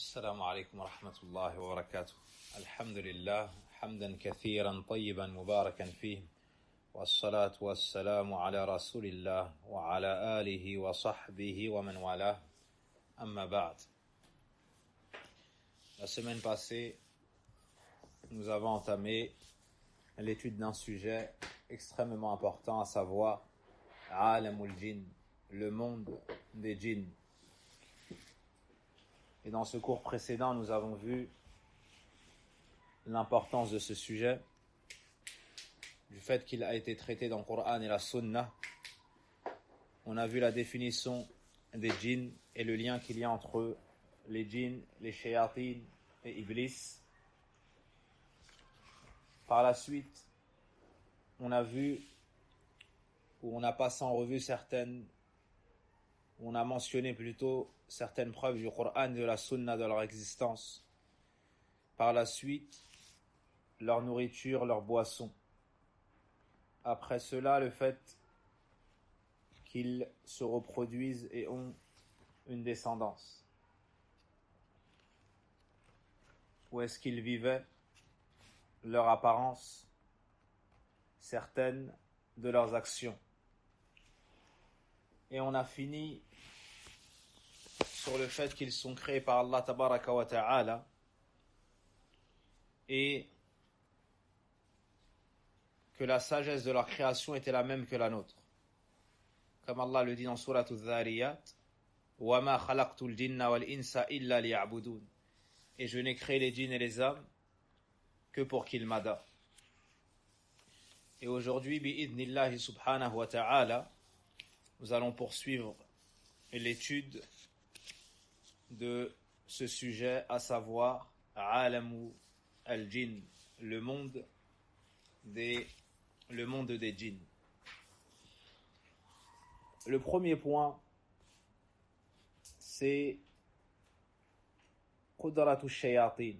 السلام عليكم ورحمة الله وبركاته. الحمد لله حمدا كثيرا طيبا مباركا فيه، والصلاة والسلام على رسول الله وعلى آله وصحبه ومن والاه. أما بعد. La semaine passée, nous avons entamé l'étude d'un sujet extrêmement important, à savoir Alamul Jinn, le monde des djinns. Et dans ce cours précédent, nous avons vu l'importance de ce sujet, du fait qu'il a été traité dans le Coran et la Sunna. On a vu la définition des djinns et le lien qu'il y a entre les djinns, les shayatines et Iblis. Par la suite, on a vu, ou on a passé en revue on a mentionné plutôt certaines preuves du Coran et de la Sunna de leur existence. Par la suite, leur nourriture, leur boisson. Après cela, le fait qu'ils se reproduisent et ont une descendance. Où est-ce qu'ils vivaient, leur apparence, certaines de leurs actions. Et on a fini sur le fait qu'ils sont créés par Allah tabaraka wa ta'ala et que la sagesse de leur création était la même que la nôtre. Comme Allah le dit dans Surat Al-Dhariyat, وَمَا خَلَقْتُ الْجِنَّ وَالْإِنسَ إِلَّا لِيَعْبُدُونَ. Et je n'ai créé les djinns et les hommes que pour qu'ils m'adorent. Et aujourd'hui, bi'idhnillahi subhanahu wa ta'ala, nous allons poursuivre l'étude de ce sujet, à savoir Alamu al-Jinn, le monde des djinns. Le premier point, c'est Qudratu shayatin.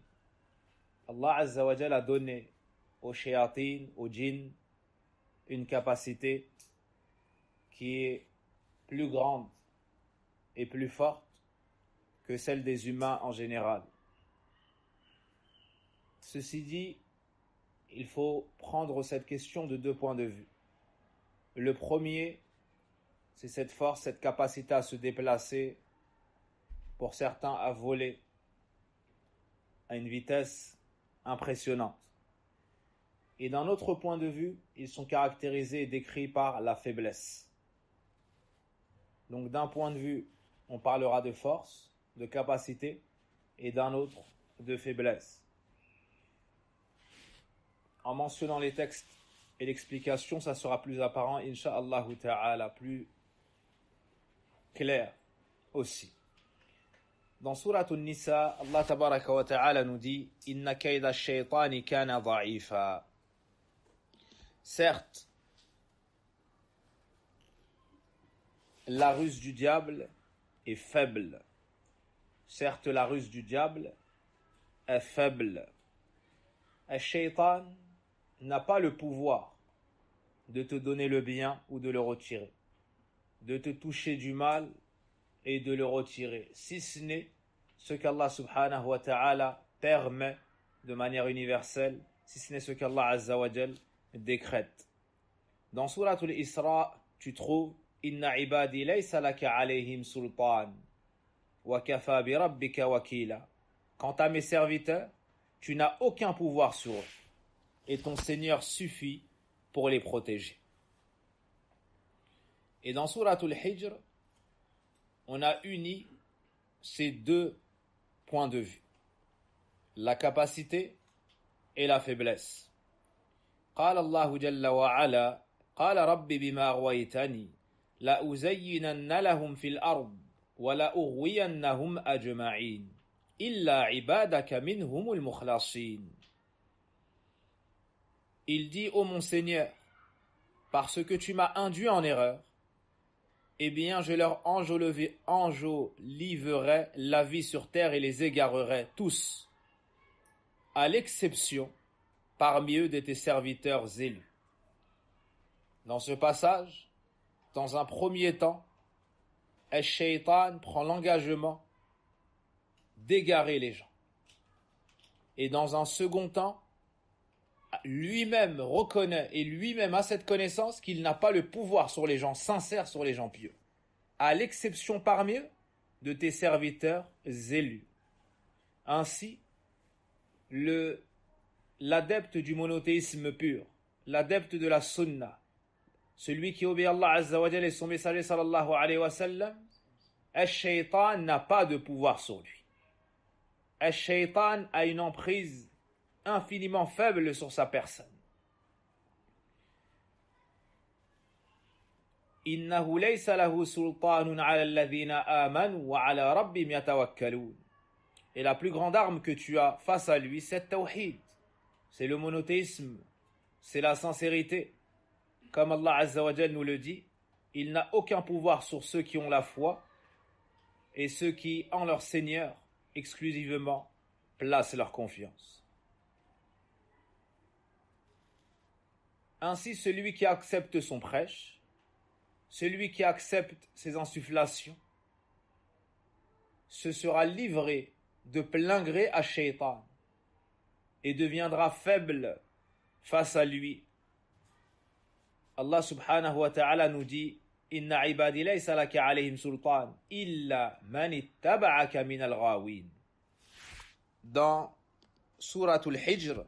Allah Azza wa Jalla a donné aux shayatin, aux djinns, une capacité qui est plus grande et plus forte que celle des humains en général. Ceci dit, il faut prendre cette question de deux points de vue. Le premier, c'est cette force, cette capacité à se déplacer, pour certains à voler à une vitesse impressionnante. Et d'un autre point de vue, ils sont caractérisés et décrits par la faiblesse. Donc d'un point de vue, on parlera de force, de capacité, et d'un autre, de faiblesse. En mentionnant les textes et l'explication, ça sera plus apparent, incha'Allah ta'ala, plus clair aussi. Dans Surat An-Nisa, Allah tabaraka wa ta'ala nous dit « Inna kayda ash-shaytani kana dha'ifa » Certes, la ruse du diable est faible. Certes, la ruse du diable est faible. Ash-shaytan n'a pas le pouvoir de te donner le bien ou de le retirer, de te toucher du mal et de le retirer, si ce n'est ce qu'Allah subhanahu wa ta'ala permet de manière universelle, si ce n'est ce qu'Allah azza wa jal décrète. Dans Surat Al-Isra, tu trouves Inna ibadi laysa laka alayhim sultan wa kafa bi rabbika wakila. Quant à mes serviteurs, tu n'as aucun pouvoir sur eux et ton Seigneur suffit pour les protéger. Et dans Surat Al-Hijr, on a uni ces deux points de vue, la capacité et la faiblesse. قال الله جل وعلا قال رب بما أغويتني لأزينن لهم في الأرض ولأغوينهم أجمعين إلا عبادك منهم المخلصين. Il dit, ô mon Seigneur, parce que tu m'as induit en erreur, eh bien je leur enjoliverai la vie sur terre et les égarerai tous, à l'exception parmi eux de tes serviteurs élus. Dans ce passage, dans un premier temps, Ash-Shaytan prend l'engagement d'égarer les gens. Et dans un second temps, lui-même reconnaît et lui-même a cette connaissance qu'il n'a pas le pouvoir sur les gens sincères, sur les gens pieux, à l'exception parmi eux de tes serviteurs élus. Ainsi, l'adepte du monothéisme pur, l'adepte de la sunna, celui qui obéit à Allah Azza wa Jalla et son messager sallallahu alayhi wa sallam, Ash-Shaytan n'a pas de pouvoir sur lui. Ash-Shaytan a une emprise infiniment faible sur sa personne. Innahu laysa lahu sultanun ala alladhina amanu wa ala rabbihim yatawakkalun. Et la plus grande arme que tu as face à lui, c'est tawhid. C'est le monothéisme, c'est la sincérité. Comme Allah Azza wa Jalla nous le dit, il n'a aucun pouvoir sur ceux qui ont la foi et ceux qui, en leur Seigneur, exclusivement, placent leur confiance. Ainsi, celui qui accepte son prêche, celui qui accepte ses insufflations, se sera livré de plein gré à Shaytan et deviendra faible face à lui. Allah subhanahu wa ta'ala nous dit Inna ibadi laysa laka alayhim sultan illa man ittaba'aka min al-ghawin. Dans Souratul Hijr,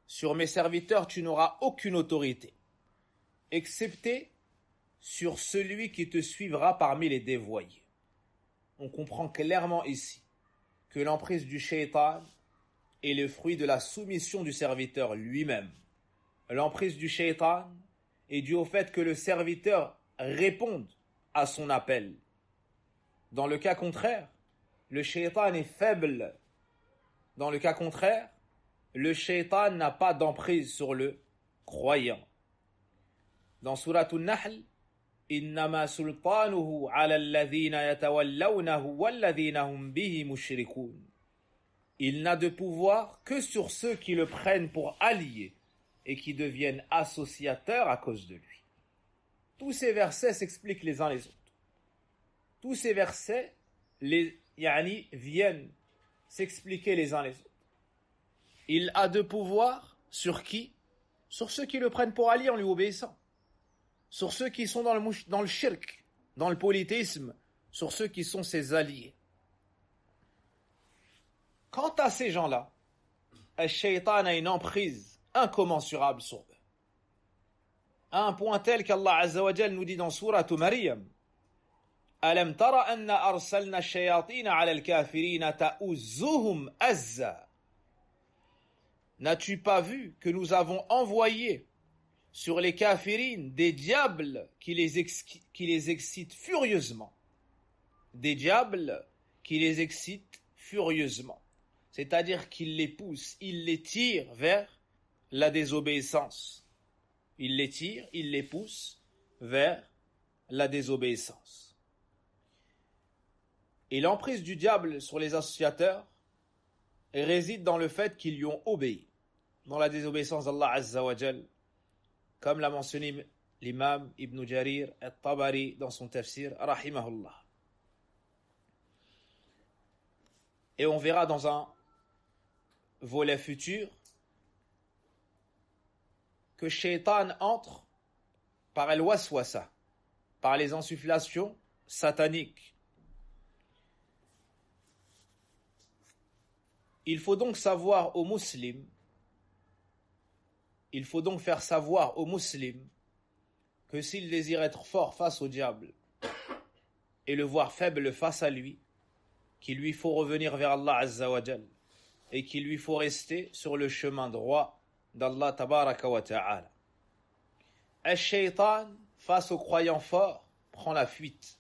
sur mes serviteurs tu n'auras aucune autorité, excepté sur celui qui te suivra parmi les dévoyés. On comprend clairement ici que l'emprise du shaitan est le fruit de la soumission du serviteur lui-même. L'emprise du shaitan est due au fait que le serviteur réponde à son appel. Dans le cas contraire, le shaitan est faible. Dans le cas contraire, le shaitan n'a pas d'emprise sur le croyant. Dans Souratul Nahl, Innama sultanuhu ala alladhina yatawallawnahu walladhina hum bihi mushrikun. Il n'a de pouvoir que sur ceux qui le prennent pour allié et qui deviennent associateurs à cause de lui. Tous ces versets s'expliquent les uns les autres. Tous ces versets viennent s'expliquer les uns les autres. Il a de pouvoir sur qui? Sur ceux qui le prennent pour allié en lui obéissant. Sur ceux qui sont dans le shirk, dans le polythéisme, sur ceux qui sont ses alliés. Quant à ces gens-là, le shaitan a une emprise incommensurable sur eux. À un point tel qu'Allah Azza wa Jal nous dit dans Sourate Maryam, Alam tara anna arsalna shayatina ala al-kafirina ta'uzzuhum azza. N'as-tu pas vu que nous avons envoyé sur les kafirines des diables qui les excitent furieusement? Des diables qui les excitent furieusement. C'est-à-dire qu'ils les poussent, ils les tirent vers la désobéissance. Ils les tirent, ils les poussent vers la désobéissance. Et l'emprise du diable sur les associateurs réside dans le fait qu'ils lui ont obéi, dans la désobéissance d'Allah Azza wa Jal, comme l'a mentionné l'imam Ibn Jarir al-Tabari dans son tafsir, rahimahullah. Et on verra dans un volet futur que Shaitan entre par al-waswasa, par les insufflations sataniques. Il faut donc savoir aux musulmans, il faut donc faire savoir aux musulmans que s'ils désirent être forts face au diable et le voir faible face à lui, qu'il lui faut revenir vers Allah Azza wa Jal et qu'il lui faut rester sur le chemin droit d'Allah Tabaraka wa Ta'ala. Al-Shaytan, face aux croyants forts, prend la fuite.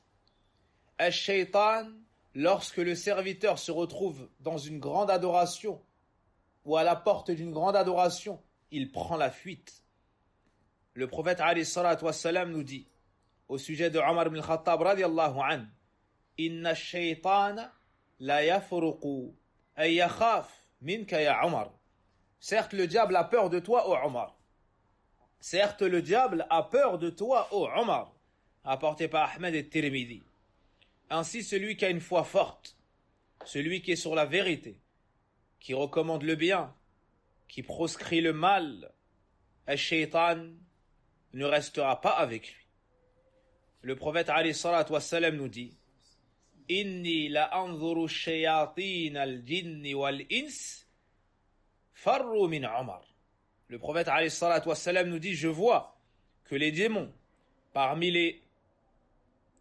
Al-Shaytan, lorsque le serviteur se retrouve dans une grande adoration ou à la porte d'une grande adoration, il prend la fuite. Le prophète alayhi salatu wassalam nous dit au sujet de Omar ibn al-Khattab radiyallahu anhu, Inna ash-shaytana la yafruqu ay yakhaf minka ya Omar. Certes le diable a peur de toi, ô Omar. Certes le diable a peur de toi, ô Omar. Apporté par Ahmed et Tirmidhi. Ainsi, celui qui a une foi forte, celui qui est sur la vérité, qui recommande le bien, qui proscrit le mal, Ash-Shaytan ne restera pas avec lui. Le prophète alayhi salatu wassalam nous dit: Inni la anzuru shayatin al-jinni wal-ins farru min Omar. Le prophète alayhi salatu wassalam nous dit: je vois que les démons parmi les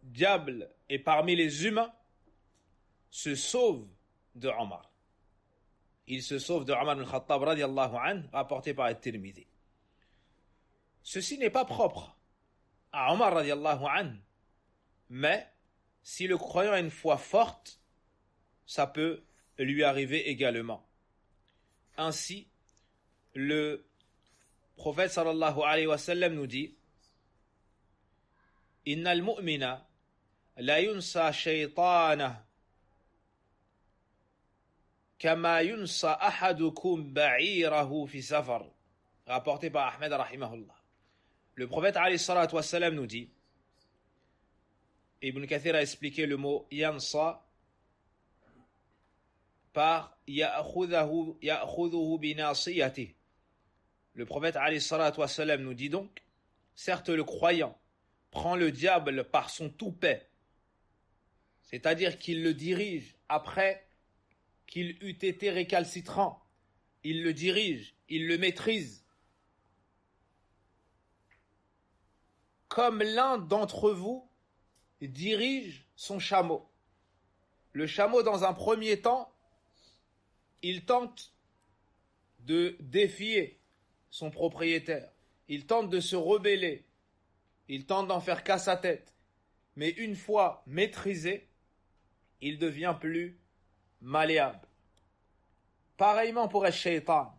diables et parmi les humains se sauvent de Omar. Ils se sauvent de Omar ibn Khattab radiyallahu anhu, rapporté par At-Tirmidhi. Ceci n'est pas propre à Omar radiyallahu anhu, mais si le croyant a une foi forte, ça peut lui arriver également. Ainsi, le prophète sallallahu alayhi wa sallam nous dit: Innal mu'mina la yunsa shaytanah kama yunsa ahadukum ba'irahu fi safar. Rapporté par Ahmed rahimahullah. Le prophète alayhi salatu wa sallam nous dit, Ibn Kathir a expliqué le mot yansa par ya'khudhuhu binasiyatih. Le prophète alayhi salatu wa sallam nous dit donc: certes, le croyant prend le diable par son toupet, c'est-à-dire qu'il le dirige après qu'il eût été récalcitrant, il le dirige, il le maîtrise, comme l'un d'entre vous dirige son chameau. Le chameau, dans un premier temps, il tente de défier son propriétaire, il tente de se rebeller, il tente d'en faire qu'à sa tête, mais une fois maîtrisé, il devient plus malléable. Pareillement pour Ash-Shaytan,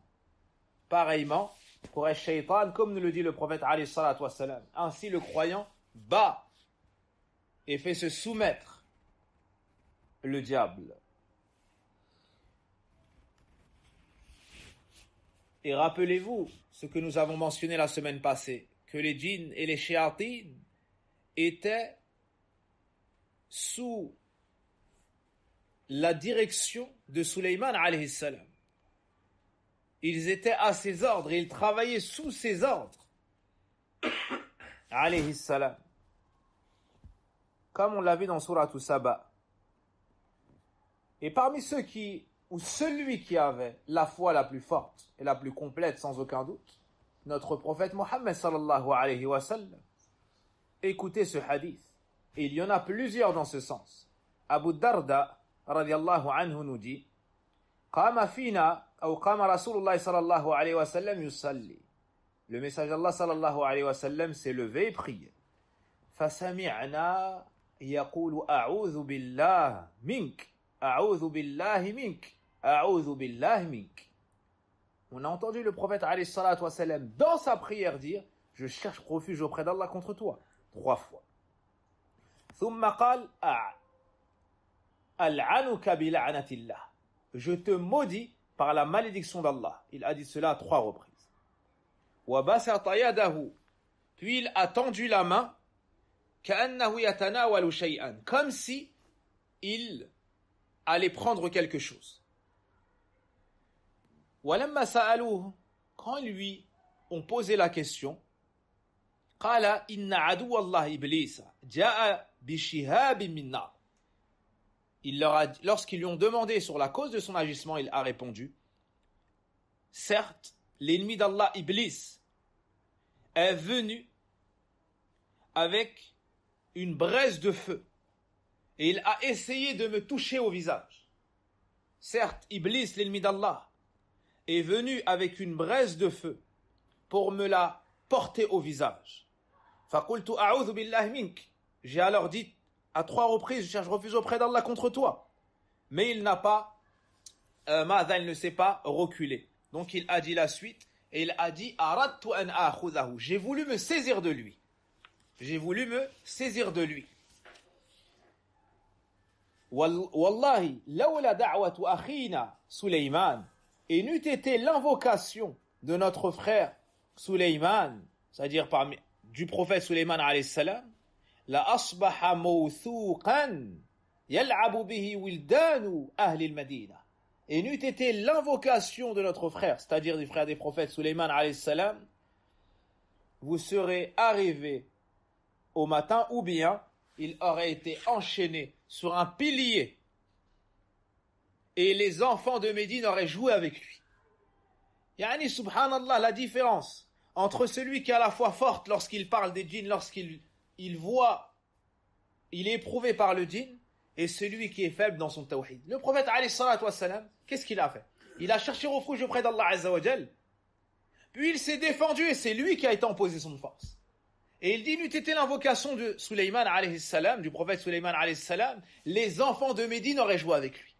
comme nous le dit le prophète alayhi salatu wassalam. Ainsi le croyant bat et fait se soumettre le diable. Et rappelez-vous ce que nous avons mentionné la semaine passée, que les djinns et les shayatin étaient sous la direction de Sulayman alayhi salam. Ils étaient à ses ordres, ils travaillaient sous ses ordres alayhi salam. Comme on l'a vu dans Surah Saba. Et parmi ceux celui qui avait la foi la plus forte et la plus complète sans aucun doute, notre prophète Mohammed sallallahu alayhi wa sallam. Écoutez ce hadith. Et il y en a plusieurs dans ce sens. Abu Darda radiyallahu anhu nous dit: Qama fina ou qama Rasulullah sallallahu alayhi wa sallam yusalli. Le message d'Allah sallallahu alayhi wa sallam s'est levé et prié. Fasami'na yaqulu a'udhu billah mink, a'udhu billahi mink, a'udhu billahi mink. On a entendu le prophète alayhi salatu wa sallam dans sa prière dire: je cherche refuge auprès d'Allah contre toi, 3 fois. Thumma qal al'anuka bila'natillah. Je te maudis par la malédiction d'Allah. Il a dit cela à 3 reprises. Wa basata yadahu. Puis il a tendu la main, ka'annahu yatanawalu shay'an, comme si il allait prendre quelque chose. Walamma sa'aluhu. Quand lui ont posé la question, qala inna aduwallah iblisa ja'a bishihabin min nar. Lorsqu'ils lui ont demandé sur la cause de son agissement, il a répondu: certes, l'ennemi d'Allah, Iblis, est venu avec une braise de feu et il a essayé de me toucher au visage. Certes, Iblis, l'ennemi d'Allah, est venu avec une braise de feu pour me la porter au visage. Faqultu a'udhu billahi mink. J'ai alors dit à 3 reprises: je cherche refuge auprès d'Allah contre toi. Mais il n'a pas, il ne s'est pas reculé. Donc il a dit la suite, et il a dit: aradtu an akhudhahu. J'ai voulu me saisir de lui. Wallahi, lawla da'watu akhina Sulayman. Et n'eût été l'invocation de notre frère Sulayman, c'est-à-dire du prophète Sulayman alayhi salam, la asbaha mawthuqan يَلْعَبُ بِهِ وِلْدَانُ أَهْلِ الْمَدِينَةِ. Et n'eût été l'invocation de notre frère, c'est-à-dire du frère des prophètes Sulayman alayhi salam, vous serez arrivé au matin, ou bien il aurait été enchaîné sur un pilier et les enfants de Médine auraient joué avec lui. Yani, subhanallah, la différence entre celui qui a la foi forte lorsqu'il parle des djinns, lorsqu'il voit, il est éprouvé par le djinn, et celui qui est faible dans son tawhid. Le prophète, alayhi salatu wassalam, qu'est-ce qu'il a fait? Il a cherché refuge auprès d'Allah azza wa jal, puis il s'est défendu et c'est lui qui a été en position de force. Et il dit, n'eût été l'invocation de Sulayman alayhi salam, du prophète Sulayman alayhi salam, les enfants de Médine auraient joué avec lui.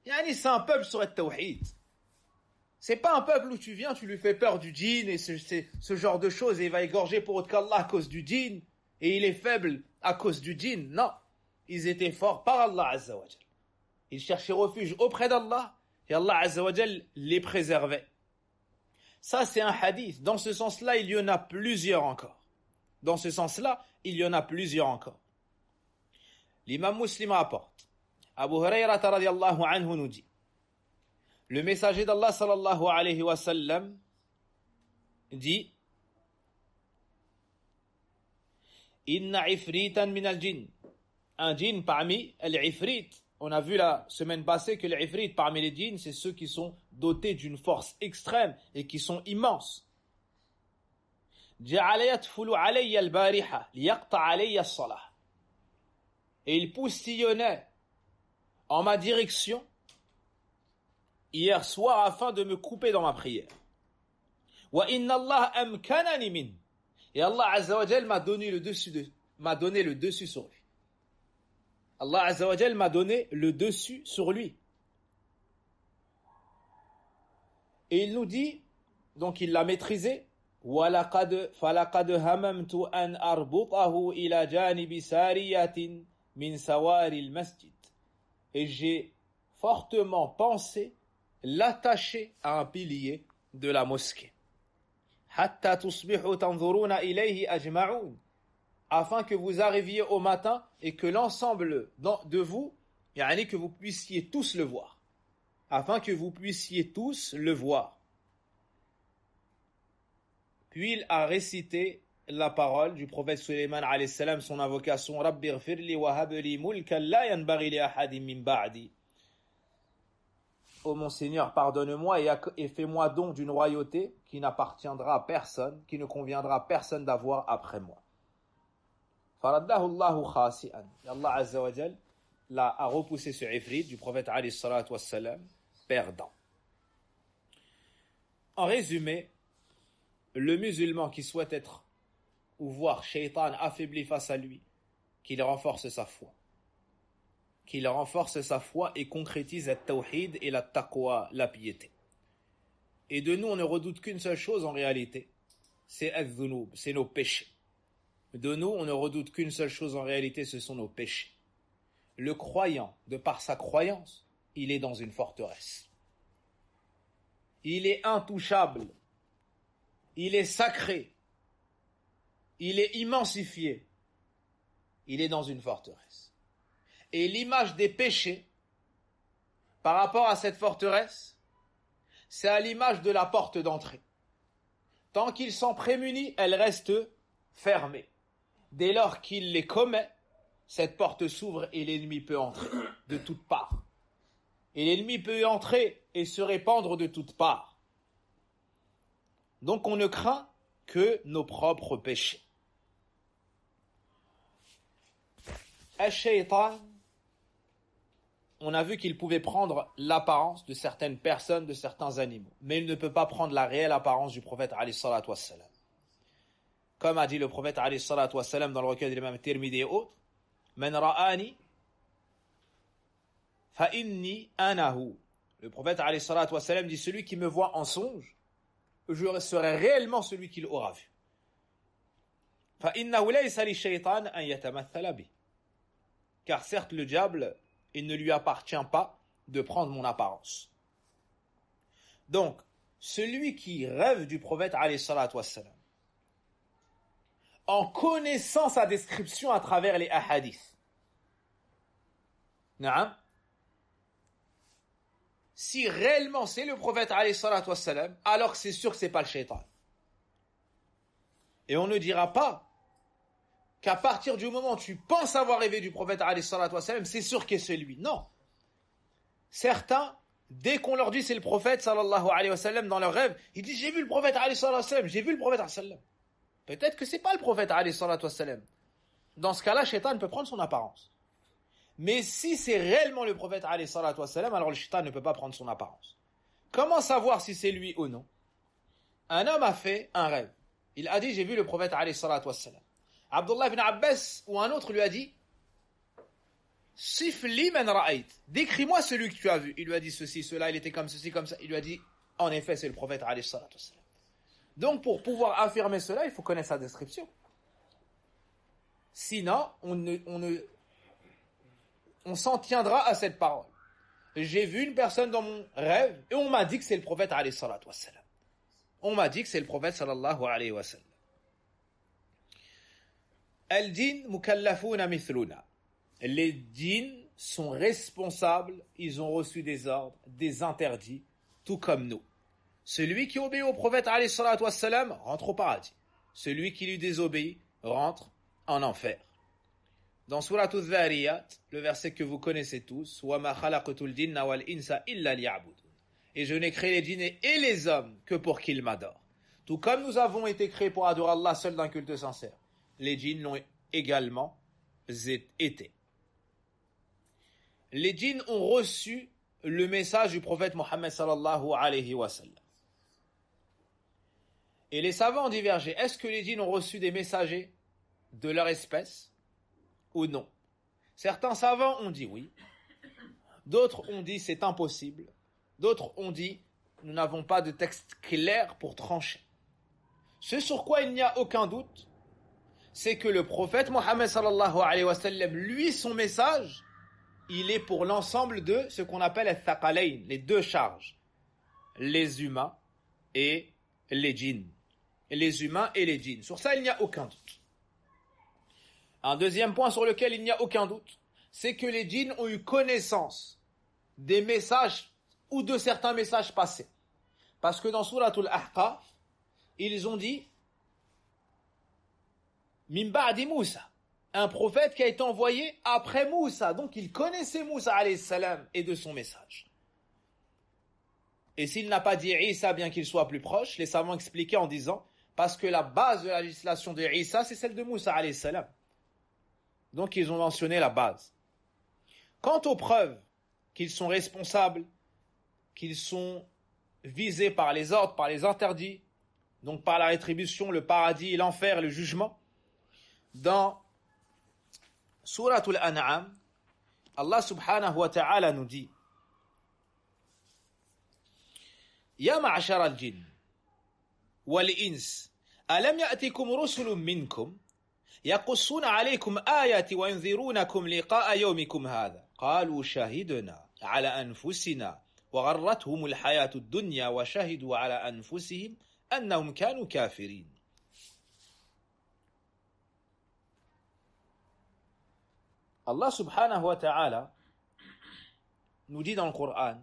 Yani, c'est un peuple sur le tawhid. C'est pas un peuple où tu viens, tu lui fais peur du djinn et ce genre de choses et il va égorger pour autre qu'Allah à cause du djinn et il est faible à cause du djinn. Non. Ils étaient forts par Allah azza wa jal. Ils cherchaient refuge auprès d'Allah et Allah azza wa jal les préservait. Ça, c'est un hadith. Dans ce sens-là, il y en a plusieurs encore. Dans ce sens-là, il y en a plusieurs encore. L'imam Muslim rapporte. Abu Hurayrata radiyallahu anhu nous dit, le messager d'Allah sallallahu alayhi wa sallam dit, Inna ifritan min al-jinn. Un djinn parmi les ifrit. On a vu la semaine passée que les ifrit parmi les djinns, c'est ceux qui sont dotés d'une force extrême et qui sont immenses. Ja'ala yatfulu alayya al-bariha liyaqta alayya as-salah. Et il poustillonnait en ma direction hier soir afin de me couper dans ma prière. Wa inna Allah amkanani min. Et Allah azza wa jal m'a donné le dessus sur lui. Allah azza wa jal m'a donné le dessus sur lui. Et il nous dit, donc il l'a maîtrisé, وَلَقَدْ فَلَقَدْ هَمَمْتُ أَنْ أَرْبُطَهُ إِلَى جَانِبِ سَارِيَةٍ مِنْ سَوَارِ الْمَسْجِدِ. Et j'ai fortement pensé l'attacher à un pilier de la mosquée. حَتَّى تُصْبِحُوا تَنْظُرُونَ إِلَيْهِ أَجْمَعُونَ. Afin que vous arriviez au matin et que l'ensemble de vous, yani que vous puissiez tous le voir. Afin que vous puissiez tous le voir. Puis il a récité la parole du prophète Sulayman alayhi salam, son invocation, Rabbi ghfirli wa habli mulkan la yanbaghi li ahadin min ba'di. Ô mon Seigneur, pardonne-moi et fais-moi don d'une royauté qui n'appartiendra à personne, qui ne conviendra à personne d'avoir après moi. Faraddahu Allahu khasi'an. Allah azza wa jal a repoussé ce ifrit du prophète alayhi salatu wassalam, perdant. En résumé, le musulman qui souhaite être ou voir Shaitan affaibli face à lui, qu'il renforce sa foi. Qu'il renforce sa foi et concrétise le tawhid et la taqwa, la piété. Et de nous, on ne redoute qu'une seule chose en réalité, c'est al-dhunub, c'est nos péchés. De nous, on ne redoute qu'une seule chose en réalité, ce sont nos péchés. Le croyant, de par sa croyance, il est dans une forteresse. Il est intouchable. Il est sacré. Il est immensifié. Il est dans une forteresse. Et l'image des péchés, par rapport à cette forteresse, c'est à l'image de la porte d'entrée. Tant qu'il s'en prémunit, elle reste fermée. Dès lors qu'il les commet, cette porte s'ouvre et l'ennemi peut entrer de toutes parts. Et l'ennemi peut entrer et se répandre de toutes parts. Donc on ne craint que nos propres péchés. Al-Shaytan, on a vu qu'il pouvait prendre l'apparence de certaines personnes, de certains animaux. Mais il ne peut pas prendre la réelle apparence du prophète alayhi salatu wassalam. Comme a dit le prophète alayhi salatu wassalam dans le recueil de l'imam Tirmidhi et autres, Man ra'ani fa inni anahu. Le prophète alayhi salatu wassalam dit, celui qui me voit en songe, je serai réellement celui qu'il aura vu. Fa innahu laysa li shaytan an yatamathala bi. Car certes le diable, il ne lui appartient pas de prendre mon apparence. Donc, celui qui rêve du prophète alayhi salatu wassalam, en connaissant sa description à travers les hadiths, Naam. Si réellement c'est le prophète alayhi salatu wassalam, alors que c'est sûr que c'est pas le shaitan. Et on ne dira pas qu'à partir du moment où tu penses avoir rêvé du prophète alayhi salatu wassalam, c'est sûr que c'est lui. Non. Certains, dès qu'on leur dit c'est le prophète sallallahu alayhi wa sallam dans leur rêve, ils disent j'ai vu le prophète alayhi salatu wassalam, j'ai vu le prophète alayhi sallam. Peut-être que c'est pas le prophète alayhi salatu wassalam. Dans ce cas-là, shaitan peut prendre son apparence. Mais si c'est réellement le prophète alayhi salatu wassalam, alors le shaitan ne peut pas prendre son apparence. Comment savoir si c'est lui ou non? Un homme a fait un rêve. Il a dit j'ai vu le prophète alayhi salatu wassalam. Abdullah ibn Abbas ou un autre lui a dit Sifli man ra'ayt. Décris-moi celui que tu as vu. Il lui a dit ceci, cela, il était comme ceci, comme ça. Il lui a dit en effet c'est le prophète alayhi salatu wassalam. Donc pour pouvoir affirmer cela, il faut connaître sa description. Sinon, on s'en tiendra à cette parole. J'ai vu une personne dans mon rêve et on m'a dit que c'est le prophète alayhi salatu wassalam. On m'a dit que c'est le prophète sallallahu alayhi wa sallam. Al-din mukallafuna mithluna. Les djinns sont responsables, ils ont reçu des ordres, des interdits, tout comme nous. Celui qui obéit au prophète alayhi salatu wassalam rentre au paradis. Celui qui lui désobéit rentre en enfer. Dans Surat Al-Dhariyat, le verset que vous connaissez tous, وَمَا خَلَقْتُ الْجِنَّ وَالْإِنسَ إِلَّا لِيَعْبُدُونَ. Et je n'ai créé les djinns et les hommes que pour qu'ils m'adorent. Tout comme nous avons été créés pour adorer Allah seul d'un culte sincère, les djinns l'ont également été. Les djinns ont reçu le message du prophète Mohammed sallallahu alayhi wa sallam. Et les savants ont divergé. Est-ce que les djinns ont reçu des messagers de leur espèce ou non? Certains savants ont dit oui. D'autres ont dit c'est impossible. D'autres ont dit nous n'avons pas de texte clair pour trancher. Ce sur quoi il n'y a aucun doute, c'est que le prophète Mohammed sallallahu alayhi wa sallam, lui, son message, il est pour l'ensemble de ce qu'on appelle al-thaqalayn, les deux charges, les humains et les djinns. Les humains et les djinns. Sur ça, il n'y a aucun doute. Un deuxième point sur lequel il n'y a aucun doute, c'est que les djinns ont eu connaissance des messages ou de certains messages passés. Parce que dans Suratul Ahqaf, ils ont dit Min ba'di Moussa, un prophète qui a été envoyé après Moussa. Donc il connaissait Moussa alayhi salam et de son message. Et s'il n'a pas dit Isa, bien qu'il soit plus proche, les savants expliquaient en disant parce que la base de la législation de Isa, c'est celle de Moussa alayhi salam. Donc ils ont mentionné la base. Quant aux preuves qu'ils sont responsables, qu'ils sont visés par les ordres, par les interdits, donc par la rétribution, le paradis, l'enfer, le jugement, dans Suratul An'am, Allah subhanahu wa ta'ala nous dit Ya ma'ashara al-jinn wal-ins alam ya'tikum rusulun minkum يقصون عليكم آيات وينذرونكم لقاء يومكم هذا قالوا شهدنا على أنفسنا وغرتهم الحياة الدنيا وشهدوا على أنفسهم أنهم كانوا كافرين. Allah subhanahu wa ta'ala nous dit dans le Coran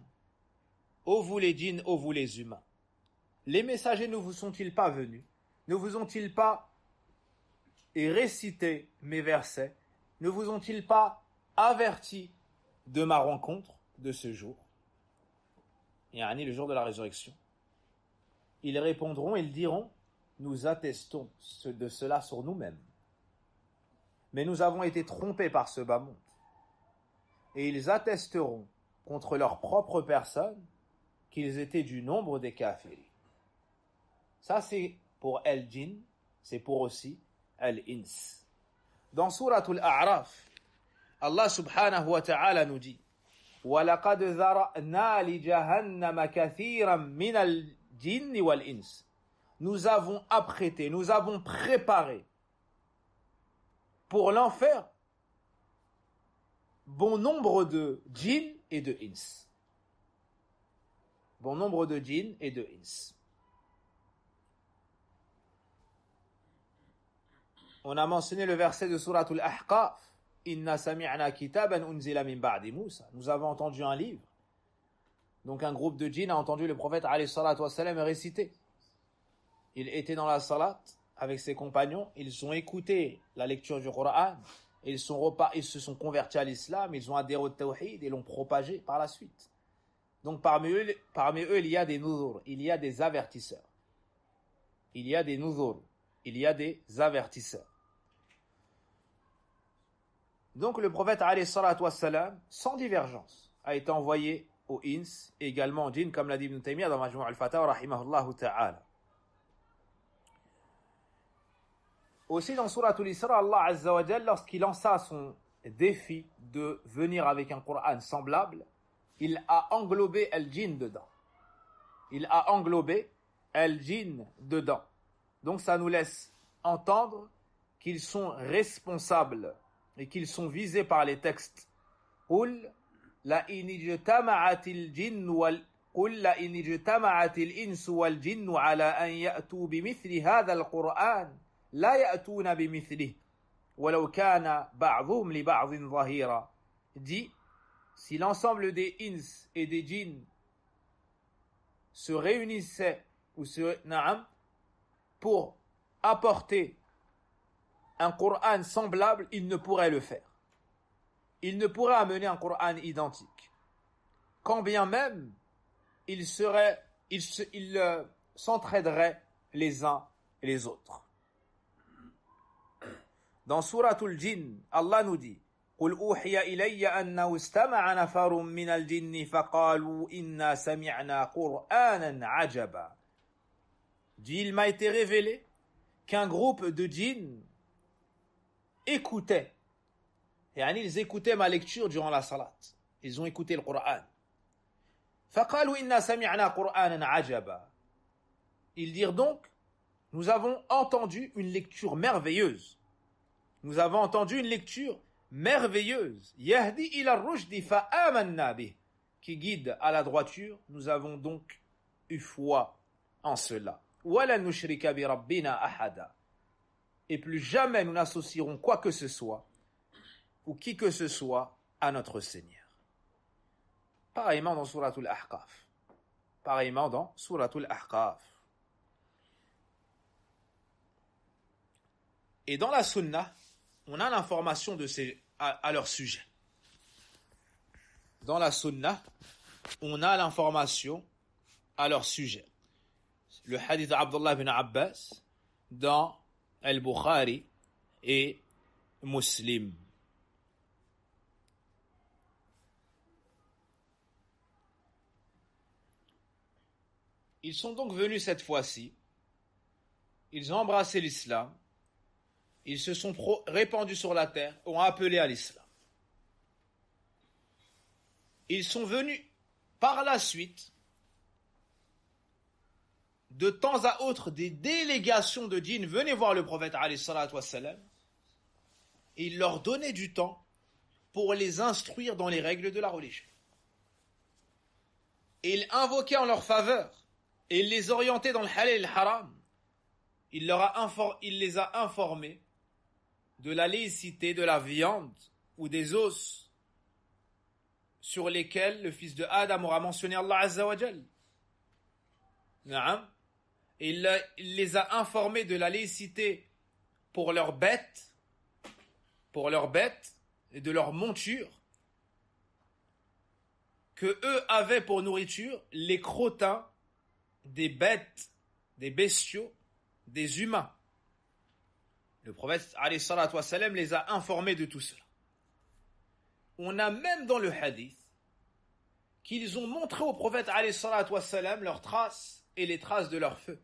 ô vous les djinns, ô vous les humains, les messagers ne vous sont-ils pas venus, ne vous ont-ils pas et réciter mes versets, ne vous ont-ils pas averti de ma rencontre de ce jour, yani le jour de la résurrection? Ils répondront, ils diront, nous attestons de cela sur nous-mêmes. Mais nous avons été trompés par ce bas monde. Et ils attesteront contre leur propre personne qu'ils étaient du nombre des kafirs. Ça c'est pour al-jinn, c'est pour aussi al-ins. Dans Suratul A'raf, Allah subhanahu wa ta'ala nous dit وَلَقَدْ ذَرَأْنَا لِجَهَنَّمَ كَثِيرًا مِنَ الْجِنِّ وَالْإِنسِ. Nous avons apprêté, nous avons préparé pour l'enfer bon nombre de djinns et de ins. Bon nombre de djinns et de ins. On a mentionné le verset de Suratul Ahqaf Inna sami'na kitaban unzila min ba'di Musa. Nous avons entendu un livre. Donc un groupe de djinns a entendu le prophète alayhi salatu wassalam réciter. Il était dans la salat avec ses compagnons, ils ont écouté la lecture du Coran, ils se sont convertis à l'islam, ils ont adhéré au tawhid et l'ont propagé par la suite. Donc parmi eux, il y a des nuzur, il y a des avertisseurs. Il y a des nuzur, il y a des avertisseurs. Donc le prophète alayhi salatu wassalam, sans divergence, a été envoyé aux ins et également aux djinns, comme l'a dit Ibn Taymiyyah dans Majmu' al-Fatawa rahimahullah ta'ala. Aussi dans Surat al-Isra, Allah Azza wa Jalla, lorsqu'il lança son défi de venir avec un Coran semblable, il a englobé al-djinn dedans. Il a englobé al-djinn dedans. Donc ça nous laisse entendre qu'ils sont responsables et qu'ils sont visés par les textes. قُلْ لَإِنِ اجْتَمَعَتِ الْجِنُّ قُلْ لَإِنِ اجْتَمَعَتِ الْإِنسُ وَالْجِنُّ عَلَى أَنْ يَأْتُوا بِمِثْلِ هَذَا الْقُرْآنِ لا يأتون بمثله ولو كان بعضهم لبعض ظهيرا. Dit, si l'ensemble des ins et des djinns se réunissaient pour apporter un Coran semblable, ils ne pourraient le faire. Ils ne pourraient amener un Coran identique. Quand bien même ils s'entraideraient les uns et les autres. Dans Suratul Jinn, Allah nous dit قُلْ أُوحِيَ إِلَيَّ أَنَّهُ اسْتَمَعَ نَفَرٌ مِّنَ الْجِنِّ فَقَالُوا إِنَّا سَمِعْنَا قُرْآنًا عَجَبًا. Dit, il m'a été révélé qu'un groupe de djinns écoutait. Ils écoutaient ma lecture durant la salat. Ils ont écouté le Coran. فَقَالُوا إِنَّا سَمِعْنَا قُرْآنًا عَجَبًا. Ils dirent donc, nous avons entendu une lecture merveilleuse. Nous avons entendu une lecture merveilleuse. Yahdi ila ar-rushdi fa amanna bih, qui guide à la droiture. Nous avons donc eu foi en cela. Wala nushrika bi rabbina ahada. Et plus jamais nous n'associerons quoi que ce soit ou qui que ce soit à notre Seigneur. Pareillement dans Suratul Ahqaf. Pareillement dans Suratul Ahqaf. Et dans la Sunna, on a l'information de à leur sujet. Dans la Sunna, on a l'information à leur sujet. Le hadith d'Abdullah ibn Abbas dans Al-Bukhari et Muslim. Ils sont donc venus cette fois-ci. Ils ont embrassé l'islam. Ils se sont répandus sur la terre, ont appelé à l'islam. Ils sont venus par la suite, de temps à autre, des délégations de djinns venaient voir le prophète alayhi salatu wassalam, et il leur donnait du temps pour les instruire dans les règles de la religion. Et il invoquait en leur faveur, et il les orientait dans le halal et le haram. Il les a informés de la licéité de la viande ou des os sur lesquels le fils de Adam aura mentionné Allah Azza wa Jal. Et il les a informés de la licéité pour leurs bêtes et de leurs montures que eux avaient pour nourriture les crottins des bêtes, des bestiaux, des humains. Le prophète alayhi salatu wassalam les a informés de tout cela. On a même dans le hadith qu'ils ont montré au prophète alayhi salatu wassalam leurs traces et les traces de leur feu.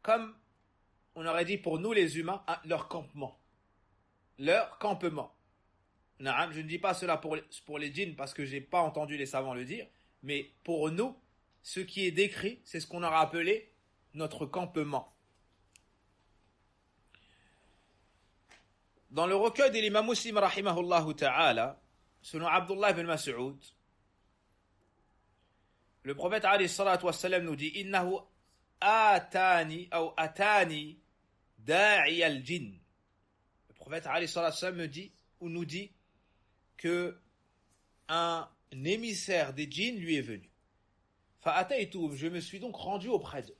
Comme on aurait dit pour nous les humains, leur campement. Leur campement. Je ne dis pas cela pour les djinns parce que je n'ai pas entendu les savants le dire, mais pour nous, ce qui est décrit, c'est ce qu'on aura appelé notre campement. Dans le recueil de l'imam Muslim rahimahullah ta'ala, selon Abdullah ibn Mas'ud, le prophète alayhi salatu wassalam nous dit innahu atani da'i al-jinn. Le prophète alayhi salatu wassalam me dit nous dit que un émissaire des djinns lui est venu. فأتيتهم, je me suis donc rendu auprès d'eux.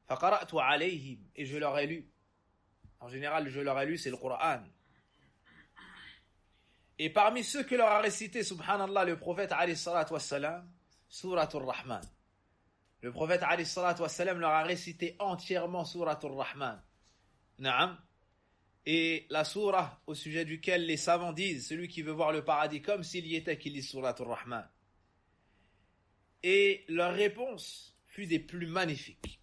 فقرأت عليهم, et je leur ai lu. En général, je leur ai lu, c'est le Coran. Et parmi ceux que leur a récité, subhanallah, le prophète alayhi salatu wassalam, Suratul Rahman. Le prophète alayhi salatu wassalam leur a récité entièrement Suratul Rahman. Naam. Et la surah au sujet duquel les savants disent, celui qui veut voir le paradis comme s'il y était, qu'il lit Suratul Rahman. Et leur réponse fut des plus magnifiques,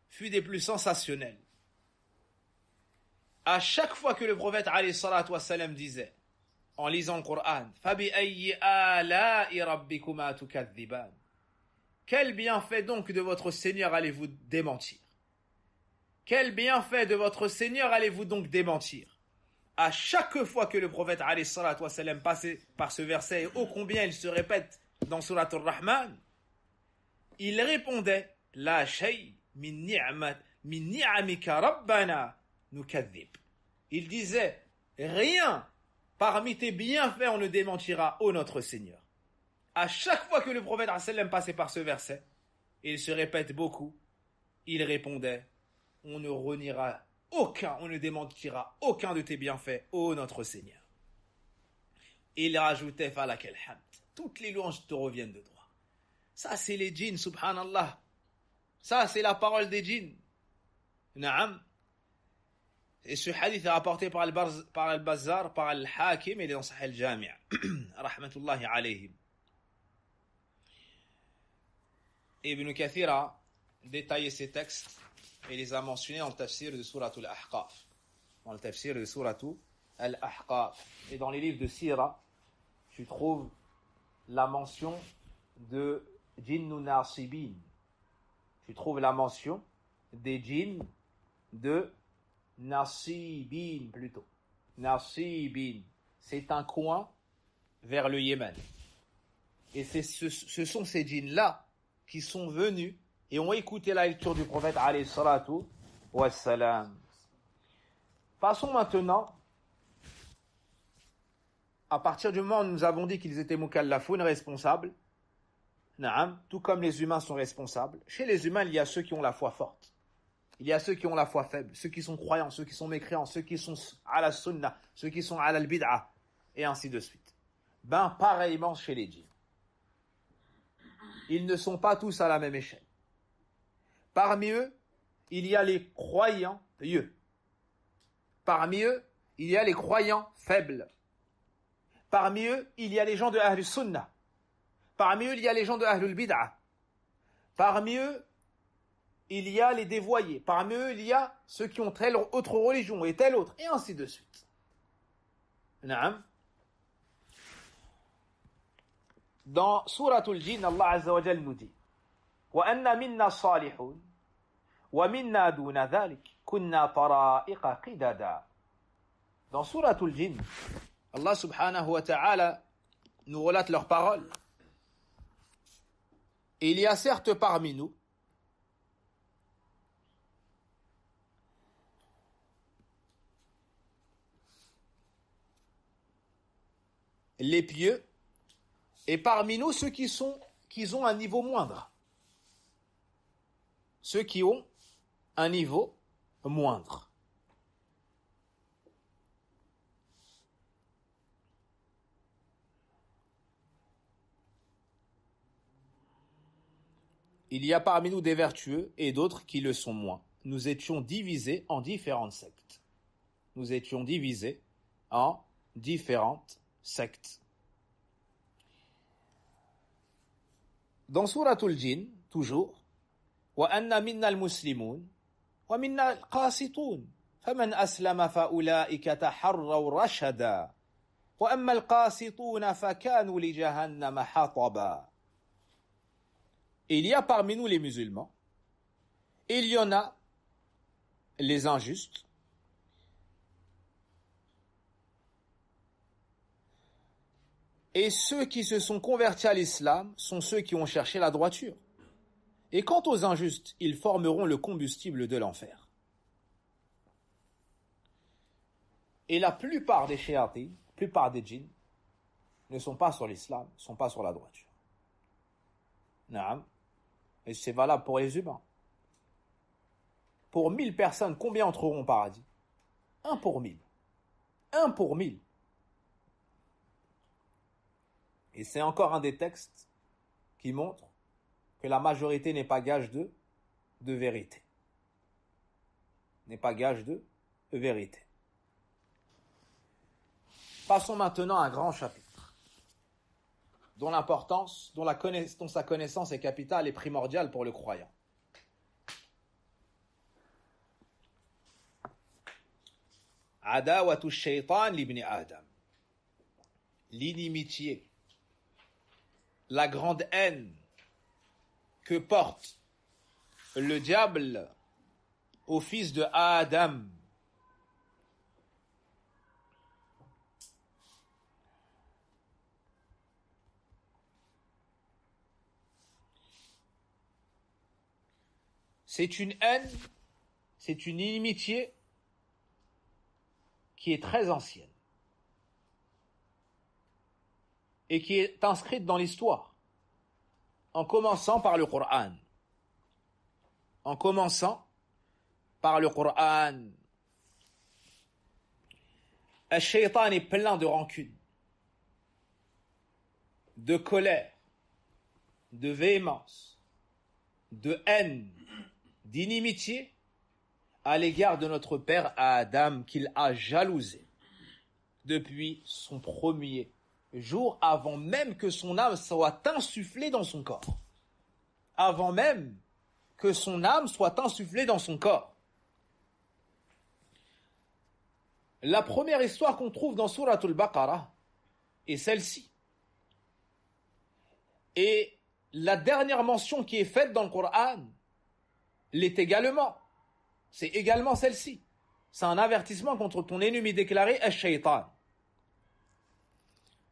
fut des plus sensationnelles. À chaque fois que le prophète alayhi salatu wassalam disait, en lisant le Coran, فَبِأَيِّ آلَاءِ رَبِّكُمَا تُكَذِّبَانِ. Quel bienfait donc de votre Seigneur allez-vous démentir? Quel bienfait de votre Seigneur allez-vous donc démentir? À chaque fois que le prophète alayhi salatu wassalam passait par ce verset, et ô combien il se répète dans Surat al-Rahman, il répondait, La shay min ni'amika rabbana nukadhib. Il disait, rien parmi tes bienfaits on ne démentira, ô notre Seigneur. À chaque fois que le prophète sallam passait par ce verset, et il se répète beaucoup, il répondait, on ne reniera aucun, on ne démentira aucun de tes bienfaits, ô notre Seigneur. Et il rajoutait, falakal hamd, toutes les louanges te reviennent de droit. Ça c'est les djinns, subhanallah. Ça c'est la parole des djinns. Naam. Et ce hadith est rapporté par Al-Bazzar, par Al-Hakim, et il est dans Sahih Al-Jami'. Rahmatullahi alayhim. Ibn Kathir a détaillé ces textes et les a mentionnés dans le tafsir de Suratul Ahqaf. Dans le tafsir de Suratul Ahqaf. Et dans les livres de Sira, tu trouves la mention de Jinnu Nasibin. Tu trouves la mention des djinns de Nasibin plutôt. Nasibin. C'est un coin vers le Yémen. Et ce sont ces djinns-là qui sont venus et ont écouté la lecture du prophète alayhi salatu wassalam. Passons maintenant, à partir du moment où nous avons dit qu'ils étaient mukallafoun, responsables, na'am, tout comme les humains sont responsables. Chez les humains, il y a ceux qui ont la foi forte. Il y a ceux qui ont la foi faible, ceux qui sont croyants, ceux qui sont mécréants, ceux qui sont à la sunnah, ceux qui sont à la bid'a, et ainsi de suite. Ben, pareillement chez les djinns. Ils ne sont pas tous à la même échelle. Parmi eux, il y a les croyants pieux. Parmi eux, il y a les croyants faibles. Parmi eux, il y a les gens de Ahlus Sunnah. Parmi eux, il y a les gens de Ahlul Bid'ah. Parmi eux, il y a les dévoyés. Parmi eux, il y a ceux qui ont telle autre religion et telle autre, et ainsi de suite. Naam. Dans Suratul Jinn, Allah Azza wa Jal nous dit وَأَنَّ مِنَّا صَالِحُونَ وَمِنَّا دُونَ ذَلِكَ كُنَّا طَرَائِقَ قِدَدًا. Dans Suratul Jinn, Allah subhanahu wa ta'ala nous relate leurs paroles. Et il y a certes parmi nous les pieux, et parmi nous ceux qui ont un niveau moindre. Ceux qui ont un niveau moindre. Il y a parmi nous des vertueux et d'autres qui le sont moins. Nous étions divisés en différentes sectes. Nous étions divisés en différentes sectes. Dans Suratul Jinn, toujours, وَأَنَّ مِنَّا الْمُسْلِمُونَ وَمِنَّا الْقَاسِطُونَ فَمَنْ أَسْلَمَ فَأُولَئِكَ تَحَرَّوْا رَشَدًا وَأَمَّا الْقَاسِطُونَ فَكَانُوا لِجَهَنَّمَ حَطَبًا. Et il y a parmi nous les musulmans, et il y en a les injustes, et ceux qui se sont convertis à l'islam sont ceux qui ont cherché la droiture. Et quant aux injustes, ils formeront le combustible de l'enfer. Et la plupart des shayatin, la plupart des djinns, ne sont pas sur l'islam, ne sont pas sur la droiture. Naam. Et c'est valable pour les humains. Pour 1000 personnes, combien entreront au paradis? 1 pour 1000. 1 pour 1000. Et c'est encore un des textes qui montre que la majorité n'est pas gage de vérité. N'est pas gage de vérité. Passons maintenant à un grand chapitre, dont l'importance, dont sa connaissance est capitale et primordiale pour le croyant. Adawatu shaytan libni Adam. L'inimitié, la grande haine que porte le diable au fils de Adam. C'est une haine, c'est une inimitié qui est très ancienne et qui est inscrite dans l'histoire, en commençant par le Coran. En commençant par le Coran. Le shaitan est plein de rancune, de colère, de véhémence, de haine, d'inimitié à l'égard de notre père Adam qu'il a jalousé depuis son premier jour, avant même que son âme soit insufflée dans son corps. Avant même que son âme soit insufflée dans son corps. La première histoire qu'on trouve dans Sourate Al-Baqarah est celle-ci. Et la dernière mention qui est faite dans le Coran l'est également. C'est également celle-ci. C'est un avertissement contre ton ennemi déclaré, Ash-Shaytan.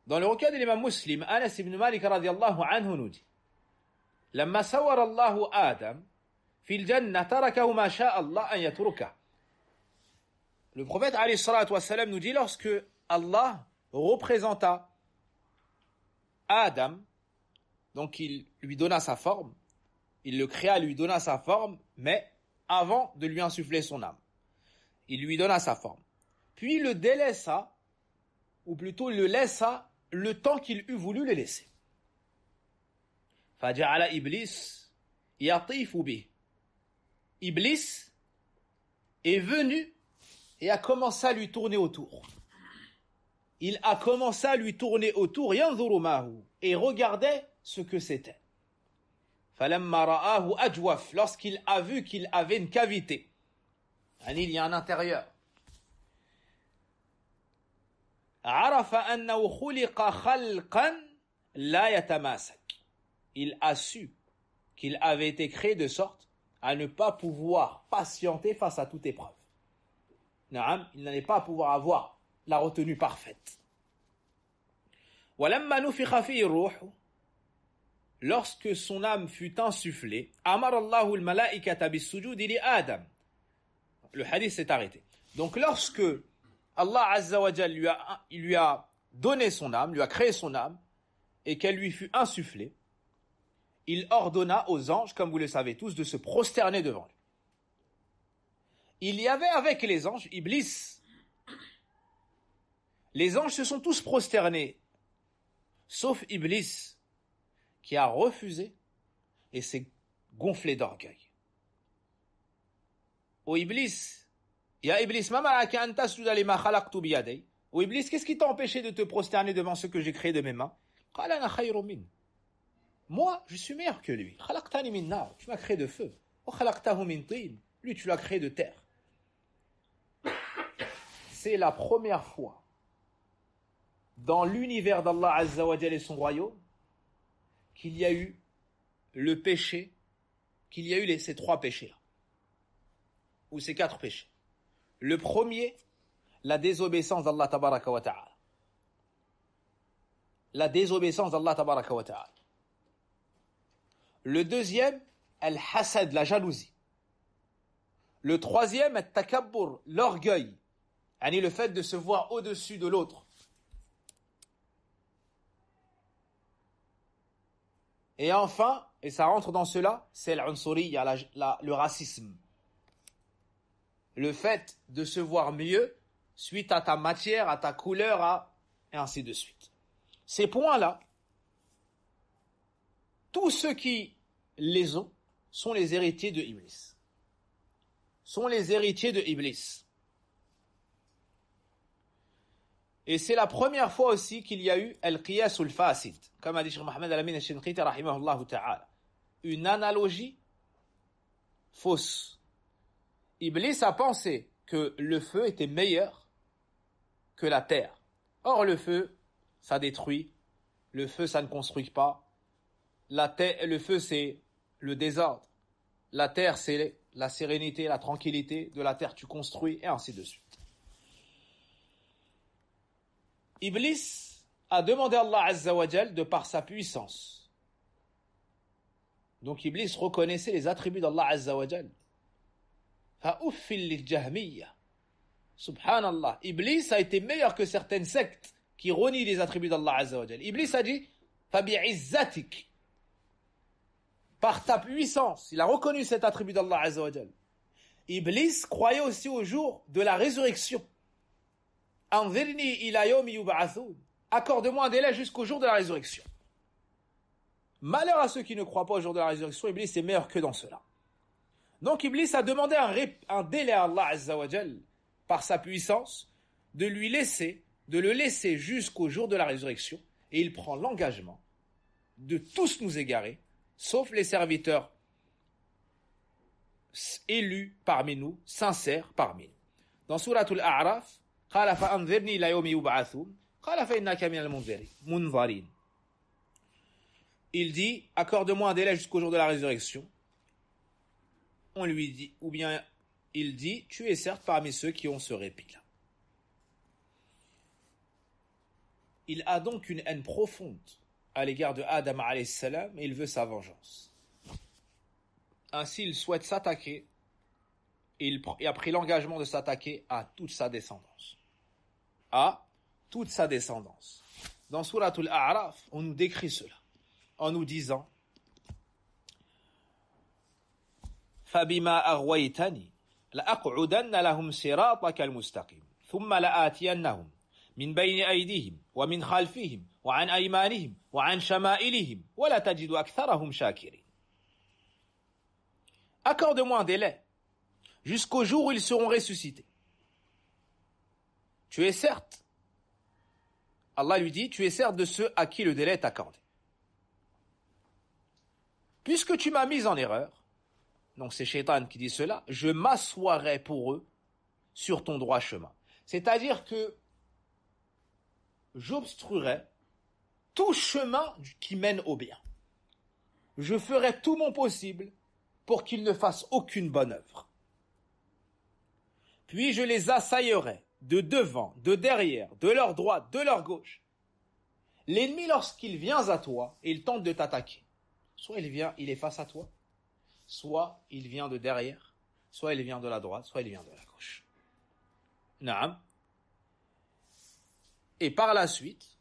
Dans le recueil de l'imam Muslim, Anas ibn Malik radiyallahu anhu nous dit: Lamma sawara Allahu Adam fil jannah tarakahu ma sha'a Allah an yatruka. Le prophète alayhi salatu wassalam nous dit, lorsque Allah représenta Adam, donc il lui donna sa forme, il le créa, lui donna sa forme, mais avant de lui insuffler son âme. Il lui donna sa forme. Puis il le délaissa, ou plutôt il le laissa le temps qu'il eût voulu le laisser. فَجَعَلَ إِبْلِيسَ يَطِيفُ بِهِ. Iblis est venu et a commencé à lui tourner autour. Il a commencé à lui tourner autour, يَنْظُرُ مَاهُ, et regardait ce que c'était. فَلَمَّا رَآهُ أَجْوَفْ, lorsqu'il a vu qu'il avait une cavité. Il y a un intérieur. عَرَفَ أَنَّهُ خُلِقَ خَلْقًا لَا يَتَمَاسَكْ. Il a su qu'il avait été créé de sorte à ne pas pouvoir patienter face à toute épreuve. Naam, il n'allait pas pouvoir avoir la retenue parfaite. وَلَمَّا نُفِخَ فِيهِ الرُّوحُ, lorsque son âme fut insufflée, أَمَرَ اللَّهُ الْمَلَائِكَةَ بِالسُّجُودِ لِآدَمَ. Le hadith s'est arrêté. Donc lorsque Allah Azza wa Jal lui a donné son âme, lui a créé son âme, et qu'elle lui fut insufflée, il ordonna aux anges, comme vous le savez tous, de se prosterner devant lui. Il y avait avec les anges Iblis. Les anges se sont tous prosternés, sauf Iblis, qui a refusé et s'est gonflé d'orgueil. Ô Iblis, ya Iblis, ma malaka an tasjuda lima khalaqtu bi yaday. Ô Iblis, qu'est-ce qui t'a empêché de te prosterner devant ce que j'ai créé de mes mains? Qala ana khayrun min. Moi, je suis meilleur que lui. Khalaqtani min nar, tu m'as créé de feu. Wa khalaqtahu min tin, lui tu l'as créé de terre. C'est la première fois dans l'univers d'Allah Azza wa Jalla et son royaume qu'il y a eu le péché, qu'il y a eu ces 3 péchés, ou ces 4 péchés. Le premier, la désobéissance d'Allah tabaraka wa ta'ala. La désobéissance d'Allah tabaraka wa ta'ala. Le deuxième, al-hasad, la jalousie. Le troisième, al-takabbur, l'orgueil. le fait de se voir au-dessus de l'autre. Et enfin, et ça rentre dans cela, c'est l'unsuriya, le racisme. Le fait de se voir mieux suite à ta matière, à ta couleur, et ainsi de suite. Ces points-là, tous ceux qui les ont sont les héritiers de Iblis. Sont les héritiers de Iblis. Et c'est la première fois aussi qu'il y a eu al-qiyas al-fasid, comme a dit Cheikh Mohammed al-Amin al-Shinqiti rahimahullah ta'ala. Une analogie fausse. Iblis a pensé que le feu était meilleur que la terre. Or le feu, ça détruit. Le feu, ça ne construit pas. Le feu, c'est le désordre. La terre, c'est la sérénité, la tranquillité. De la terre, tu construis, et ainsi de suite. Iblis a demandé à Allah Azza wa Jal de par sa puissance. Donc Iblis reconnaissait les attributs d'Allah Azza wa Jal. Fa'uffil lil jahmiyya. Subhanallah. Iblis a été meilleur que certaines sectes qui renient les attributs d'Allah Azza wa Jal. Iblis a dit Fabi'izzatik. Par ta puissance. Il a reconnu cet attribut d'Allah Azza wa Jal. Iblis croyait aussi au jour de la résurrection. Anzirni ila yawmi yub'athun. Accorde-moi un délai jusqu'au jour de la résurrection. Malheur à ceux qui ne croient pas au jour de la résurrection, Iblis est meilleur que dans cela. Donc Iblis a demandé un délai à Allah Azza wa Jal, par sa puissance, de le laisser jusqu'au jour de la résurrection, et il prend l'engagement de tous nous égarer, sauf les serviteurs élus parmi nous, sincères parmi nous. Dans Souratul A'raf, قال فأنذرني إلى يوم يبعثون قال فإنك من المنظرين. Il dit, accorde-moi un délai jusqu'au jour de la résurrection. On lui dit, ou bien il dit, tu es certes parmi ceux qui ont ce répit-là. Il a donc une haine profonde à l'égard de Adam alayhi salam et il veut sa vengeance. Ainsi, il souhaite s'attaquer et il a pris l'engagement de s'attaquer à toute sa descendance. Dans Souratul A'raf, on nous décrit cela en nous disant فَبِمَا أَغْوَيْتَنِي لَأَقْعُدَنَّ لَهُمْ صِرَاطَكَ الْمُسْتَقِيمَ ثُمَّ لَآتِيَنَّهُمْ مِنْ بَيْنِ أَيْدِيهِمْ وَمِنْ خَلْفِهِمْ وَعَنْ أَيْمَانِهِمْ وَعَنْ شَمَائِلِهِمْ وَلَا تَجِدُ أَكْثَرَهُمْ شَاكِرِينَ. Accorde-moi un délai jusqu'au jour où ils seront ressuscités. Tu es certes, Allah lui dit, tu es certes de ceux à qui le délai est accordé. Puisque tu m'as mis en erreur, donc c'est Shaitan qui dit cela, je m'assoirai pour eux sur ton droit chemin. C'est-à-dire que j'obstruerai tout chemin qui mène au bien. Je ferai tout mon possible pour qu'ils ne fassent aucune bonne œuvre. Puis je les assaillerai de devant, de derrière, de leur droite, de leur gauche. L'ennemi, lorsqu'il vient à toi, il tente de t'attaquer. Soit il est face à toi, soit il vient de derrière, soit il vient de la droite, soit il vient de la gauche. Naam. Et par la suite,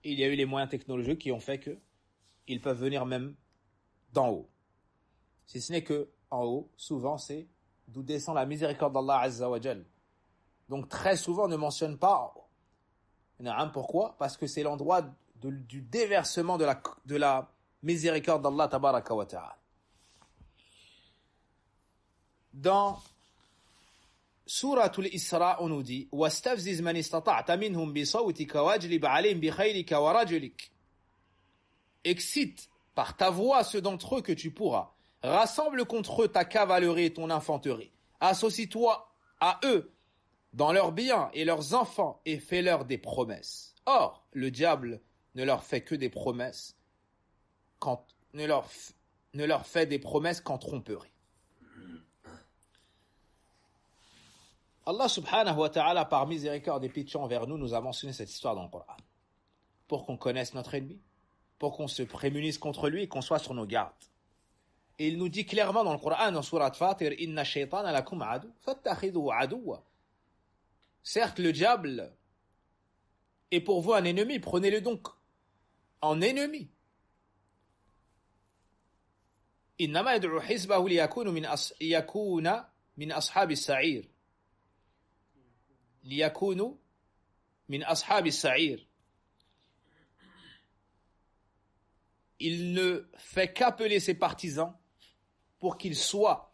il y a eu les moyens technologiques qui ont fait que ils peuvent venir même d'en haut. Si ce n'est que en haut, souvent c'est d'où descend la miséricorde d'Allah Azza wa Jal. Donc très souvent on ne mentionne pas en haut. Naam, pourquoi? Parce que c'est l'endroit du déversement de la miséricorde d'Allah tabaraka wa ta'ala. Dans Souratul Isra, on nous dit وَاسْتَفْزِزْ مَنِ اسْتَطَعْتَ مِنْهُمْ بِصَوْتِكَ وَاجْلِبْ عَلَيْهِمْ بِخَيْلِكَ وَرَجُلِكَ. Excite par ta voix ceux d'entre eux que tu pourras. Rassemble contre eux ta cavalerie et ton infanterie. Associe-toi à eux dans leurs biens et leurs enfants et fais-leur des promesses. Or, le diable ne leur fait que des promesses ne leur fait des promesses qu'en tromperie. Allah subhanahu wa ta'ala, par miséricorde et pitié envers nous, nous a mentionné cette histoire dans le Coran. Pour qu'on connaisse notre ennemi, pour qu'on se prémunisse contre lui et qu'on soit sur nos gardes. Et il nous dit clairement dans le Coran, dans Surat Fatir, Inna shaytana lakum adu, fattakhidhu aduwa. Certes, le diable est pour vous un ennemi, prenez-le donc en ennemi. إنما يدعو حزبه ليكون من أصحاب السعير ليكونوا من أصحاب السعير. Il ne fait qu'appeler ses partisans pour qu'ils soient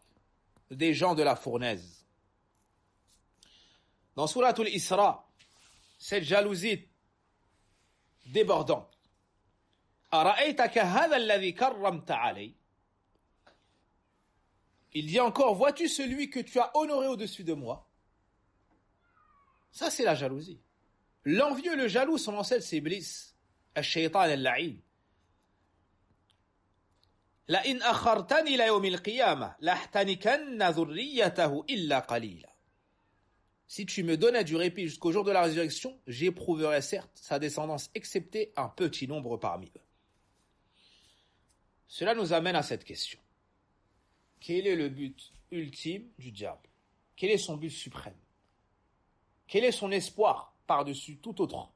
des gens de la fournaise. Dans Sourate Al-Isra, cette jalousie débordante. أرأيتك هذا الذي كرمت علي. Il dit encore, vois-tu celui que tu as honoré au-dessus de moi? Ça, c'est la jalousie. L'envieux, le jaloux, son ancêtre, c'est Iblis. Al-Shaytan al-La'in. لئن أخرتني إلى يوم القيامة لأحتنكن ذريته إلا قليلا. Si tu me donnais du répit jusqu'au jour de la résurrection, j'éprouverai certes sa descendance, excepté un petit nombre parmi eux. Cela nous amène à cette question. Quel est le but ultime du diable? Quel est son but suprême? Quel est son espoir par-dessus tout autre?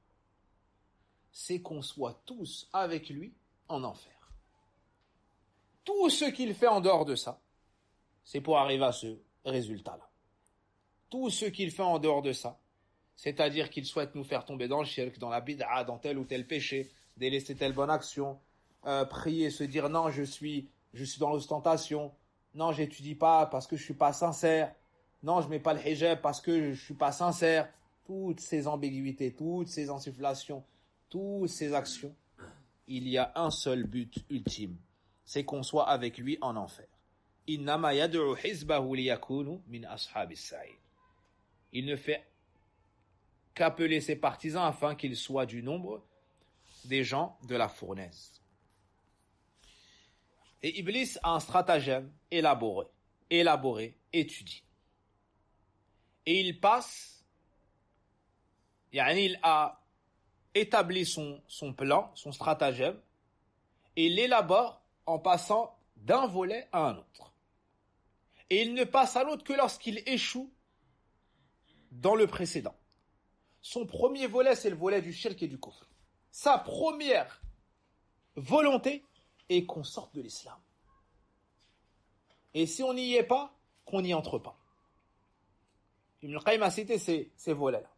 C'est qu'on soit tous avec lui en enfer. Tout ce qu'il fait en dehors de ça, c'est pour arriver à ce résultat-là. Tout ce qu'il fait en dehors de ça, c'est-à-dire qu'il souhaite nous faire tomber dans le shirk, dans la bid'a, dans tel ou tel péché, délaisser telle bonne action, prier, se dire non, je suis dans l'ostentation, non, j'étudie pas parce que je suis pas sincère, non, je mets pas le hijab parce que je suis pas sincère. Toutes ces ambiguïtés, toutes ces insufflations, toutes ces actions, il y a un seul but ultime, c'est qu'on soit avec lui en enfer. Innama yad'u hizbahu liyakunu min ashabis sa'ir. Il ne fait qu'appeler ses partisans afin qu'ils soient du nombre des gens de la fournaise. Et Iblis a un stratagème élaboré, étudié. Et il a établi son plan, son stratagème, et il l'élabore en passant d'un volet à un autre. Et il ne passe à l'autre que lorsqu'il échoue dans le précédent. Son premier volet, c'est le volet du shirk et du kufr. Sa première volonté est qu'on sorte de l'islam. Et si on n'y est pas, qu'on n'y entre pas. Ibn al-Qayyim a cité ces volets-là.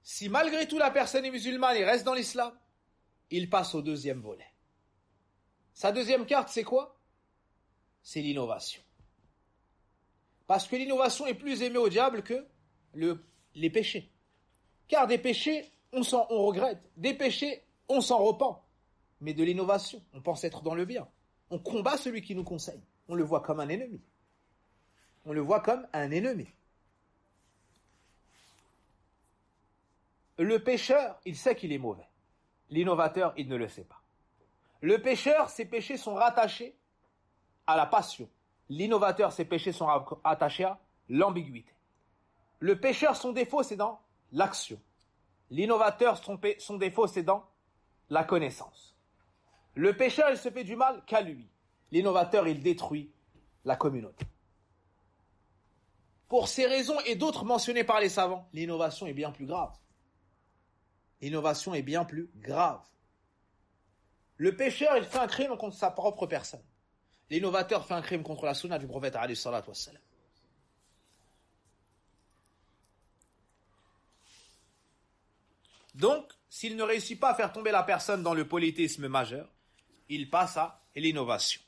Si malgré tout la personne est musulmane et reste dans l'islam, il passe au deuxième volet. Sa deuxième carte, c'est quoi? C'est l'innovation. Parce que l'innovation est plus aimée au diable que les péchés. Car des péchés, on regrette. Des péchés, on s'en repent. Mais de l'innovation, on pense être dans le bien. On combat celui qui nous conseille. On le voit comme un ennemi. On le voit comme un ennemi. Le pécheur, il sait qu'il est mauvais. L'innovateur, il ne le sait pas. Le pécheur, ses péchés sont rattachés à la passion. L'innovateur, ses péchés sont attachés à l'ambiguïté. Le pécheur, son défaut, c'est dans l'action. L'innovateur, son défaut, c'est dans la connaissance. Le pécheur, il se fait du mal qu'à lui. L'innovateur, il détruit la communauté. Pour ces raisons et d'autres mentionnées par les savants, l'innovation est bien plus grave. L'innovation est bien plus grave. Le pécheur, il fait un crime contre sa propre personne. L'innovateur fait un crime contre la sunna du prophète alayhi salatu wassalam. Donc, s'il ne réussit pas à faire tomber la personne dans le polythéisme majeur, il passe à l'innovation.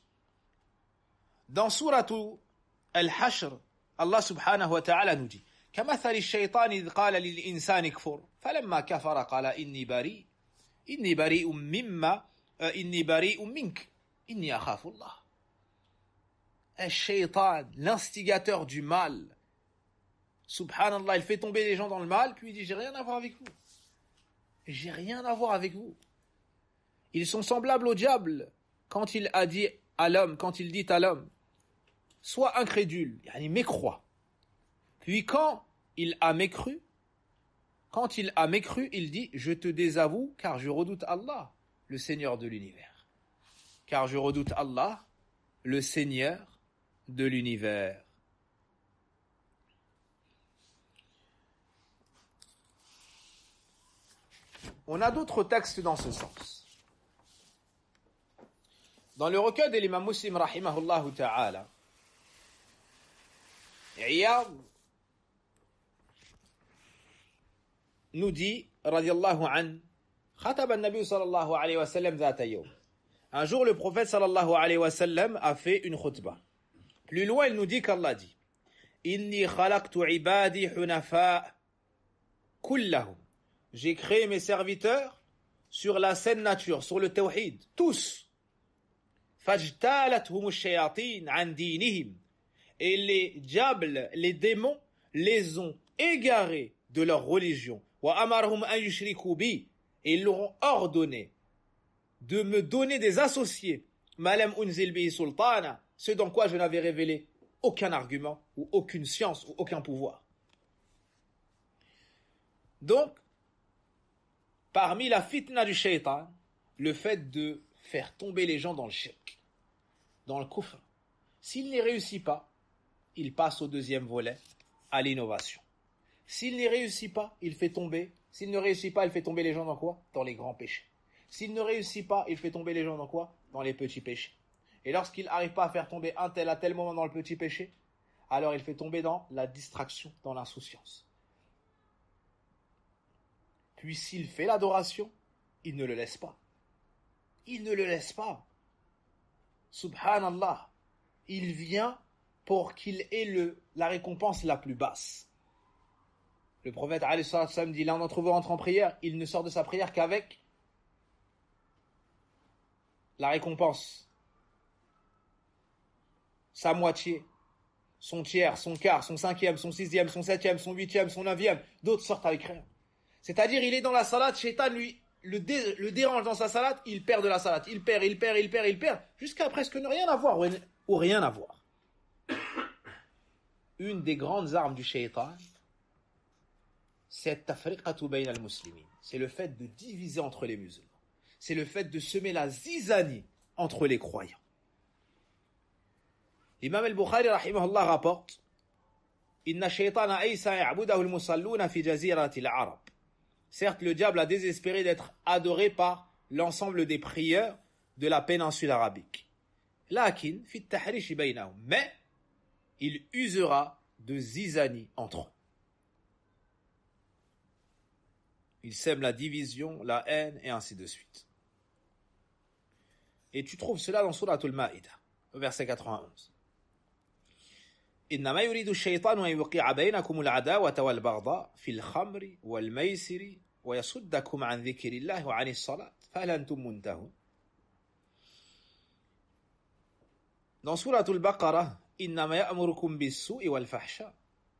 Dans Sourate Al-Hashr, Allah subhanahu wa ta'ala nous dit كمثل الشيطان إذ قال للإنسان اكفر فلما كفر قال إني بريء منك إني أخاف الله. Al-Shaytan, l'instigateur du mal, subhanallah, il fait tomber les gens dans le mal, puis il dit j'ai rien à voir avec vous. J'ai rien à voir avec vous. Ils sont semblables au diable quand il dit à l'homme, sois incrédule, mécrois. Puis quand il a mécru, il dit, je te désavoue car je redoute Allah, le Seigneur de l'univers. Car je redoute Allah, le Seigneur de l'univers. On a d'autres textes dans ce sens. Dans le recueil de l'imam Muslim, rahimahullah ta'ala, Iyad nous dit, radiyallahu an, khataba an-nabi sallallahu alayhi wa sallam dhata yawm. Un jour, le prophète sallallahu alayhi wa sallam a fait une khutbah. Plus loin, il nous dit qu'Allah dit, Inni khalaqtu ibadi hunafa kullahum. J'ai créé mes serviteurs sur la saine nature, sur le tawhid, tous. Fajtalathum ash-shayatin an dinihim. Et les diables, les démons, les ont égarés de leur religion. Wa amarhum an yushriku bi. Et ils leur ont ordonné de me donner des associés. Malam unzil bihi sultana. Ce dans quoi je n'avais révélé aucun argument, ou aucune science, ou aucun pouvoir. Donc, parmi la fitna du shaitan, le fait de faire tomber les gens dans le shirk, dans le kufr. S'il n'y réussit pas, il passe au deuxième volet, à l'innovation. S'il n'y réussit pas, il fait tomber. S'il ne réussit pas, il fait tomber les gens dans quoi? Dans les grands péchés. S'il ne réussit pas, il fait tomber les gens dans quoi? Dans les petits péchés. Et lorsqu'il n'arrive pas à faire tomber un tel à tel moment dans le petit péché, alors il fait tomber dans la distraction, dans l'insouciance. Puis s'il fait l'adoration, il ne le laisse pas. Il ne le laisse pas. Subhanallah. Il vient pour qu'il ait la récompense la plus basse. Le prophète alayhi salatu wassalam dit, l'un d'entre vous rentre en prière, il ne sort de sa prière qu'avec la récompense. Sa moitié, son tiers, son quart, son cinquième, son sixième, son septième, son huitième, son neuvième. D'autres sortent avec rien. C'est-à-dire, il est dans la salade, Shaitan lui le dérange dans sa salade, il perd de la salade. Il perd, jusqu'à presque ne rien avoir ou rien avoir. Une des grandes armes du Shaitan, c'est tafriqatu bayna al-muslimin. C'est le fait de diviser entre les musulmans. C'est le fait de semer la zizanie entre les croyants. L'imam al-Bukhari rahimahullah rapporte, Inna shaytana aysa ya'budahu al-musalluna fi jazirati al-arab. Certes, le diable a désespéré d'être adoré par l'ensemble des prieurs de la péninsule arabique. Lakin fi at-tahrish baynahum. Mais il usera de zizanie entre eux. Il sème la division, la haine et ainsi de suite. Et tu trouves cela dans Suratul Ma'idah, verset 91. إنما يريد الشيطان أن يوقع بينكم العداوة والبغضاء في الخمر والميسر ويصدكم عن ذكر الله وعن الصلاة فهل أنتم منتهون. Dans Suratul Baqarah, إنما يأمركم بالسوء والفحشاء.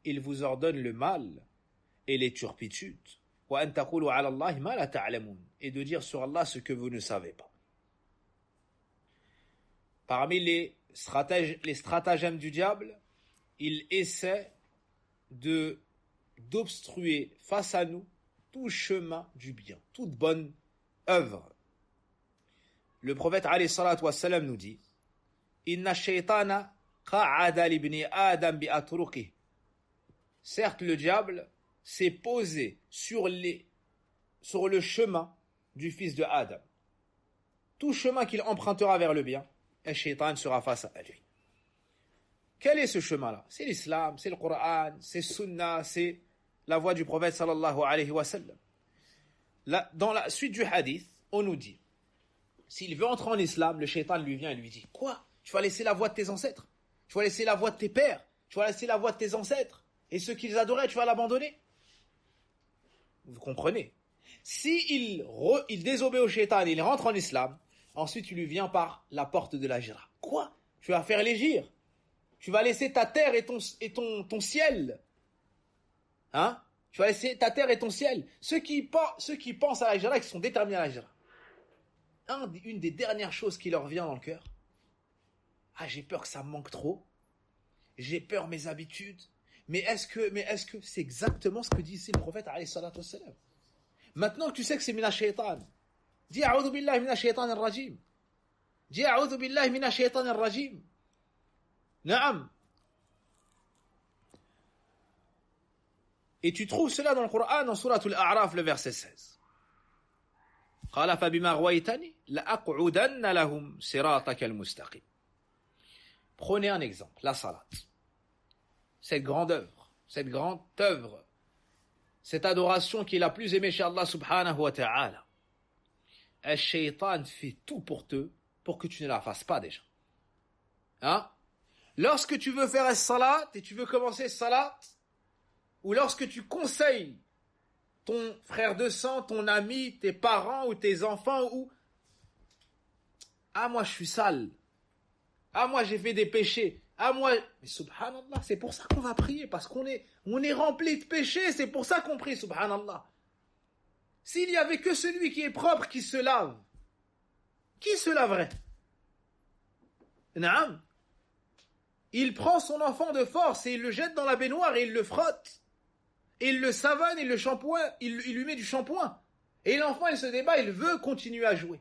Il vous ordonne le mal et les turpitudes. وأن تقولوا على الله ما لا تعلمون. Et de dire sur Allah ce que vous ne savez pas. Parmi les stratagèmes du diable, il essaie d'obstruer face à nous tout chemin du bien, toute bonne œuvre. Le prophète alayhi salatu wassalam nous dit, Inna shaytana qa'ada libni Adam bi atruqih. Certes, le diable s'est posé sur le chemin du fils de Adam. Tout chemin qu'il empruntera vers le bien, le shaytan sera face à lui. Quel est ce chemin-là? C'est l'islam, c'est le Coran, c'est Sunna, c'est la voie du prophète sallallahu alayhi wa sallam. Dans la suite du hadith, on nous dit, s'il veut entrer en islam, le shaitan lui vient et lui dit, quoi? Tu vas laisser la voie de tes ancêtres? Tu vas laisser la voie de tes pères? Tu vas laisser la voie de tes ancêtres? Et ceux qu'ils adoraient, tu vas l'abandonner? Vous comprenez? Si il désobéit au shaitan et il rentre en islam, ensuite il lui vient par la porte de la jira. Quoi? Tu vas faire l'égir? Tu vas laisser ta terre et ton ciel. Hein? Tu vas laisser ta terre et ton ciel. Ceux qui pensent à la hijra, qui sont déterminés à la hijra. Une des dernières choses qui leur vient dans le cœur. Ah, j'ai peur que ça me manque trop. J'ai peur mes habitudes. Mais est-ce que c'est exactement ce que dit ici le prophète alayhi salatu wassalam? Maintenant que tu sais que c'est mina shaitan, dis a'udhu billahi mina shaitan ar-rajim. Dis a'udhu billahi mina shaitan ar-rajim. Naam. Et tu trouves cela dans le Coran, dans Suratul A'raf, le verset 16. قال فبما غويتني لأقعدن لهم صراطك المستقيم. Prenez un exemple, la salat. Cette grande œuvre, cette adoration qui est la plus aimée chez Allah subhanahu wa ta'ala. Al-Shaytan fait tout pour que tu ne la fasses pas déjà. Hein? Lorsque tu veux faire la salat et tu veux commencer la salat, ou lorsque tu conseilles ton frère de sang, ton ami, tes parents ou tes enfants, ou ah moi je suis sale, ah moi j'ai fait des péchés, ah moi, mais subhanallah, c'est pour ça qu'on va prier, parce qu'on est rempli de péchés, c'est pour ça qu'on prie, subhanallah. S'il y avait que celui qui est propre qui se lave, qui se laverait? Naam. Il prend son enfant de force et il le jette dans la baignoire et il le frotte. Et il le savonne, il le shampoing, il lui met du shampoing. Et l'enfant, il se débat, il veut continuer à jouer.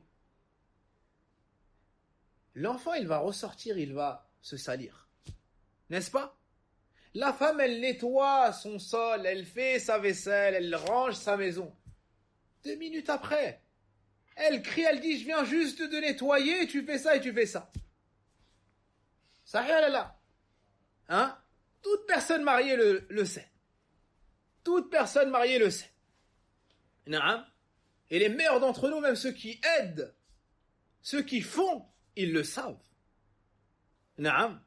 L'enfant, il va ressortir, il va se salir. N'est-ce pas? La femme, elle nettoie son sol, elle fait sa vaisselle, elle range sa maison. 2 minutes après, elle crie, elle dit, je viens juste de nettoyer, tu fais ça et tu fais ça. Sahih là. Hein? Toute personne mariée le sait. Toute personne mariée le sait. Naam. Et les meilleurs d'entre nous, même ceux qui aident, ceux qui font, ils le savent. Naam.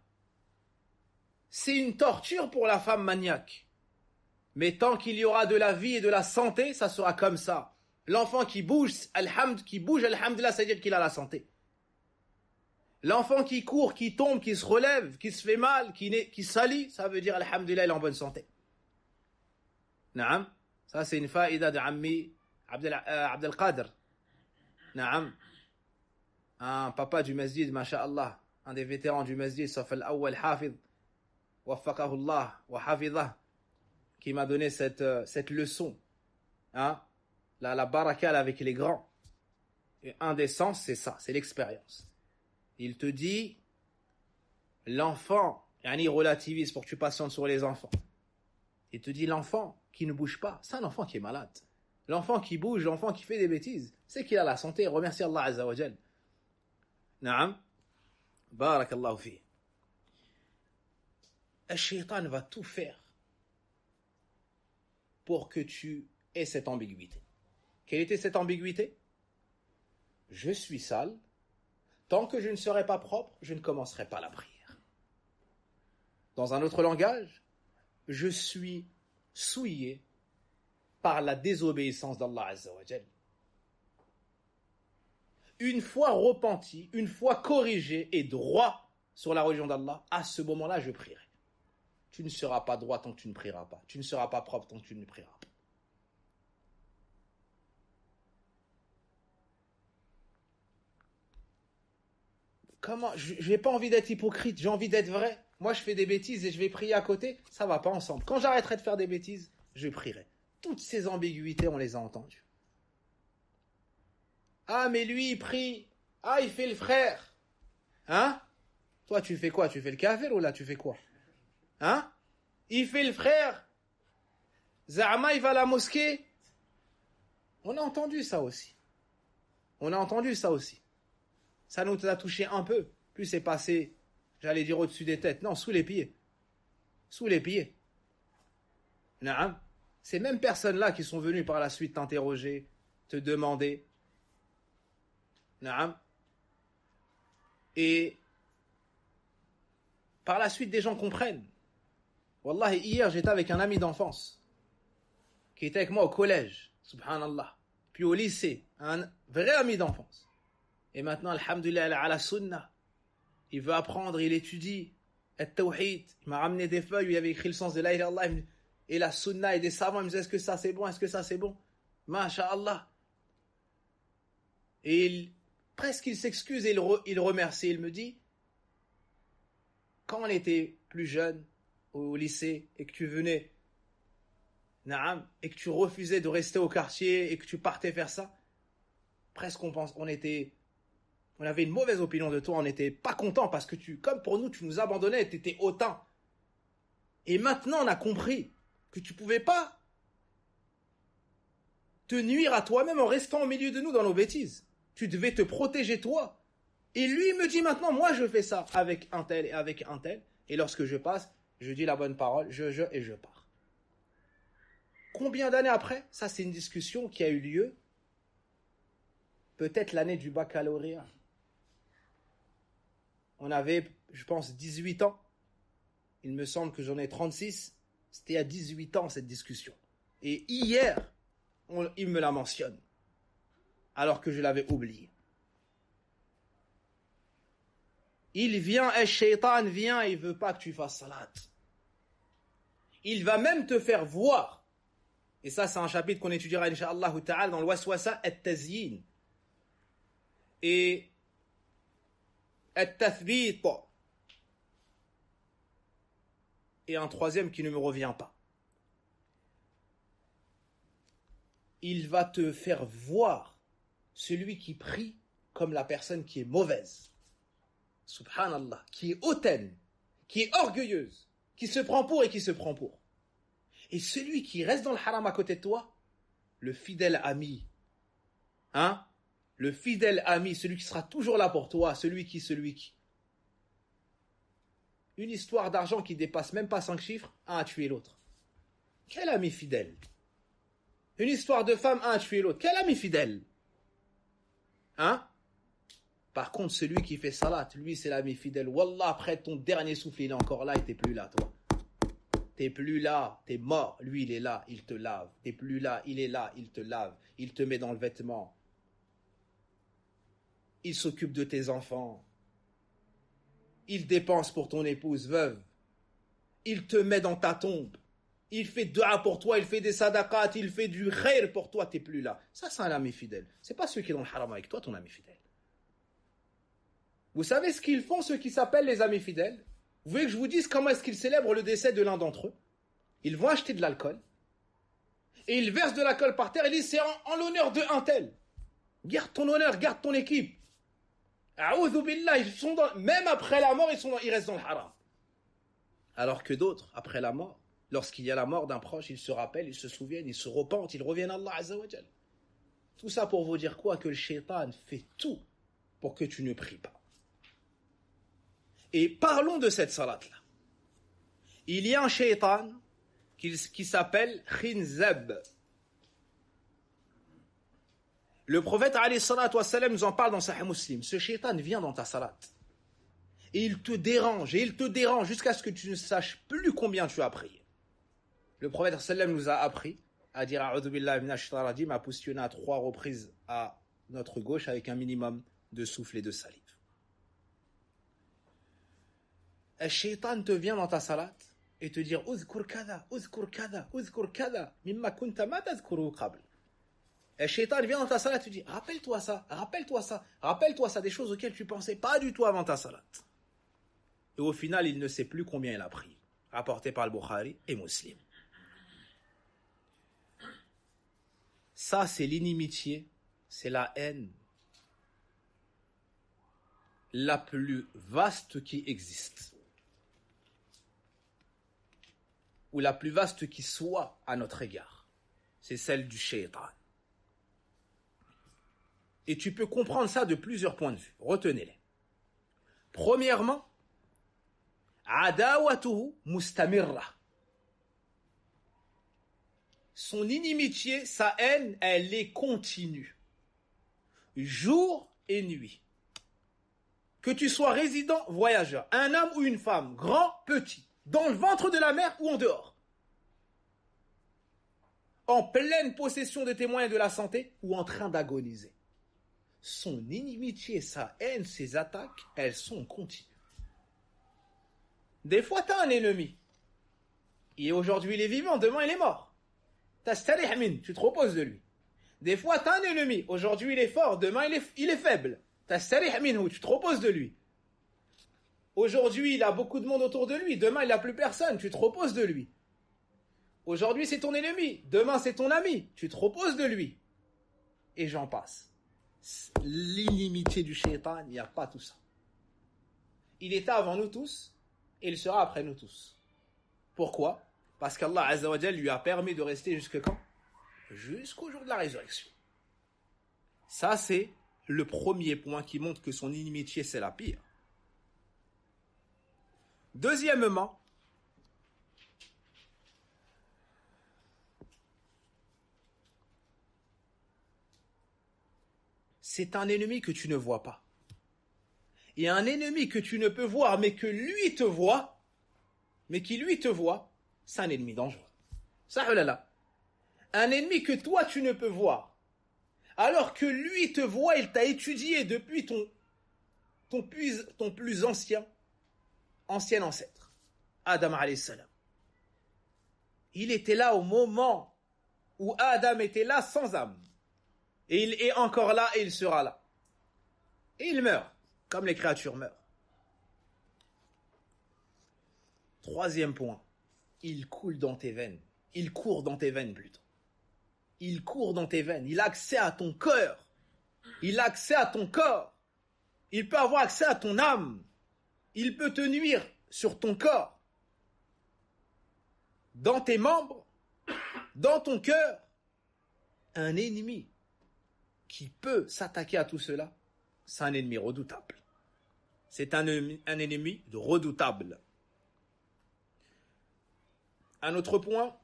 C'est une torture pour la femme maniaque. Mais tant qu'il y aura de la vie et de la santé, ça sera comme ça. L'enfant qui bouge, alhamdulillah, c'est-à-dire qu'il a la santé. L'enfant qui court, qui tombe, qui se relève, qui se fait mal, qui salit, ça veut dire alhamdulillah, il est en bonne santé. Naam. Ça, c'est une faïda de Ammi Abdel Qadir. Naam. Un papa du masjid, masha'Allah. Un des vétérans du masjid, sauf al-awwal hafid. Waffaqahullah wa hafidhah. Qui m'a donné cette leçon. Hein? La barakah avec les grands. Et un des sens, c'est ça, c'est l'expérience. Il te dit, l'enfant, il relativise pour que tu patientes sur les enfants. Il te dit, l'enfant qui ne bouge pas, c'est un enfant qui est malade. L'enfant qui bouge, l'enfant qui fait des bêtises, c'est qu'il a la santé. Remercie Allah Azza wa Jal. Naam. Barakallahu fi. Le shaitan va tout faire pour que tu aies cette ambiguïté. Quelle était cette ambiguïté? Je suis sale. Tant que je ne serai pas propre, je ne commencerai pas la prière. Dans un autre langage, je suis souillé par la désobéissance d'Allah Azza wa Jal. Une fois repenti, une fois corrigé et droit sur la religion d'Allah, à ce moment-là, je prierai. Tu ne seras pas droit tant que tu ne prieras pas. Tu ne seras pas propre tant que tu ne prieras pas. Comment? Je n'ai pas envie d'être hypocrite, j'ai envie d'être vrai. Moi, je fais des bêtises et je vais prier à côté, ça va pas ensemble. Quand j'arrêterai de faire des bêtises, je prierai. Toutes ces ambiguïtés, on les a entendues. Ah, mais lui, il prie. Ah, il fait le frère. Hein? Toi, tu fais quoi? Tu fais le kafir ou là, tu fais quoi? Hein? Il fait le frère. Zahma, il va à la mosquée. On a entendu ça aussi. On a entendu ça aussi. Ça nous a touché un peu. Plus c'est passé, j'allais dire au-dessus des têtes. Non, sous les pieds. Sous les pieds. Naam. Ces mêmes personnes-là qui sont venues par la suite t'interroger, te demander. Naam. Et par la suite, des gens comprennent. Wallahi, hier, j'étais avec un ami d'enfance qui était avec moi au collège. Subhanallah. Puis au lycée. Un vrai ami d'enfance. Et maintenant, alhamdulillah, il est à la sunna. Il veut apprendre, il étudie. At-tawhid. Il m'a ramené des feuilles où il y avait écrit le sens de la ilaha illallah. Et la sunna et des savants, ils me disaient, est-ce que ça c'est bon? Est-ce que ça c'est bon? Masha'Allah. Et presque il s'excuse et il remercie. Il me dit, quand on était plus jeune, au lycée, et que tu venais, naam, et que tu refusais de rester au quartier, et que tu partais faire ça, presque on avait une mauvaise opinion de toi, on n'était pas content parce que comme pour nous, tu nous abandonnais, tu étais hautain. Et maintenant, on a compris que tu pouvais pas te nuire à toi-même en restant au milieu de nous dans nos bêtises. Tu devais te protéger toi. Et lui me dit maintenant, moi je fais ça avec un tel et avec un tel. Et lorsque je passe, je dis la bonne parole, et je pars. Combien d'années après? Ça, c'est une discussion qui a eu lieu peut-être l'année du baccalauréat. On avait, je pense, 18 ans. Il me semble que j'en ai 36. C'était à 18 ans, cette discussion. Et hier, il me la mentionne. Alors que je l'avais oublié. Il vient, Shaitan vient, il veut pas que tu fasses salat. Il va même te faire voir. Et ça, c'est un chapitre qu'on étudiera, Inch'Allah Ta'ala, dans le Waswasa at-Tazyin. Et at-Tathbit. Et un troisième qui ne me revient pas. Il va te faire voir celui qui prie comme la personne qui est mauvaise. Subhanallah. Qui est hautaine, qui est orgueilleuse, qui se prend pour et qui se prend pour. Et celui qui reste dans le haram à côté de toi, le fidèle ami, le fidèle ami, celui qui sera toujours là pour toi, celui qui. Une histoire d'argent qui dépasse même pas 5 chiffres, un a tué l'autre. Quel ami fidèle? Une histoire de femme, un a tué l'autre. Quel ami fidèle? Par contre, celui qui fait salat, lui c'est l'ami fidèle. Wallah, après ton dernier souffle, il est encore là et t'es plus là, toi. T'es plus là, t'es mort. Lui, il est là, il te lave. T'es plus là, il est là, il te lave. Il te met dans le vêtement. Il s'occupe de tes enfants. Il dépense pour ton épouse veuve. Il te met dans ta tombe. Il fait dua pour toi, il fait des sadaqat, il fait du khair pour toi, t'es plus là. Ça, c'est un ami fidèle. C'est pas ceux qui est dans le haram avec toi, ton ami fidèle. Vous savez ce qu'ils font, ceux qui s'appellent les amis fidèles? Vous voulez que je vous dise comment est-ce qu'ils célèbrent le décès de l'un d'entre eux? Ils vont acheter de l'alcool. Et ils versent de l'alcool par terre et disent, c'est en l'honneur de un tel. Garde ton honneur, garde ton équipe. A'udhu billah, ils sont même après la mort, ils restent dans le haram. Alors que d'autres, après la mort, lorsqu'il y a la mort d'un proche, ils se rappellent, ils se souviennent, ils se repentent, ils reviennent à Allah Azza wa Jal. Tout ça pour vous dire quoi? Que le shaitan fait tout pour que tu ne pries pas. Et parlons de cette salat-là. Il y a un shaitan qui s'appelle Khinzab. Le prophète alayhi salatu wassalam nous en parle dans Sahih Muslim. Ce shaitan vient dans ta salat. Et il te dérange jusqu'à ce que tu ne saches plus combien tu as prié. Le prophète sallam nous a appris à dire A'udhu billahi minash shaitanir rajim, à positionner à 3 reprises à notre gauche avec un minimum de souffle et de salive. Le shaitan te vient dans ta salat et te dire Uzkur kada, uzkur kada, uzkur kada, mimma kunta ma tazkuru qabl. Le shaitan vient dans ta salat et te dit rappelle-toi ça, rappelle-toi ça, rappelle-toi ça, des choses auxquelles tu pensais pas du tout avant ta salat. Et au final, il ne sait plus combien il a pris. Rapporté par le Bukhari et Muslim. Ça, c'est l'inimitié, c'est la haine la plus vaste qui existe. Ou la plus vaste qui soit à notre égard. C'est celle du shaitan. Et tu peux comprendre ça de plusieurs points de vue. Retenez-les. Premièrement, adawatuhu mustamirra. Son inimitié, sa haine, elle est continue. Jour et nuit. Que tu sois résident, voyageur, un homme ou une femme, grand, petit, dans le ventre de la mer ou en dehors. En pleine possession de tes moyens de la santé ou en train d'agoniser. Son inimitié, sa haine, ses attaques, elles sont continues. Des fois, tu as un ennemi. Et aujourd'hui, il est vivant, demain, il est mort. Tastarih min, tu te reposes de lui. Des fois, tu as un ennemi. Aujourd'hui, il est fort, demain, il est faible. Tastarih minhu, tu te reposes de lui. Aujourd'hui, il a beaucoup de monde autour de lui. Demain, il n'a plus personne. Tu te reposes de lui. Aujourd'hui, c'est ton ennemi. Demain, c'est ton ami. Tu te reposes de lui. Et j'en passe. L'inimitié du shaitan, il n'y a pas tout ça. Il était avant nous tous et il sera après nous tous. Pourquoi? Parce qu'Allah Azza wa Jal lui a permis de rester jusque quand? jusqu'au jour de la résurrection. Ça, c'est le premier point qui montre que son inimitié, c'est la pire. Deuxièmement, c'est un ennemi que tu ne vois pas. Et un ennemi que tu ne peux voir, mais que lui te voit, c'est un ennemi dangereux. Ça, oh là là. Un ennemi que toi, tu ne peux voir, alors que lui te voit, il t'a étudié depuis ton plus ancien ancêtre, Adam alayhi salam. Il était là au moment où Adam était là sans âme. Et il est encore là et il sera là. Et il meurt, comme les créatures meurent. Troisième point, il coule dans tes veines. Il court dans tes veines plutôt. Il court dans tes veines. Il a accès à ton cœur. Il a accès à ton corps. Il peut avoir accès à ton âme. Il peut te nuire sur ton corps. Dans tes membres. Dans ton cœur. Un ennemi qui peut s'attaquer à tout cela, c'est un ennemi redoutable. C'est un ennemi redoutable. Un autre point,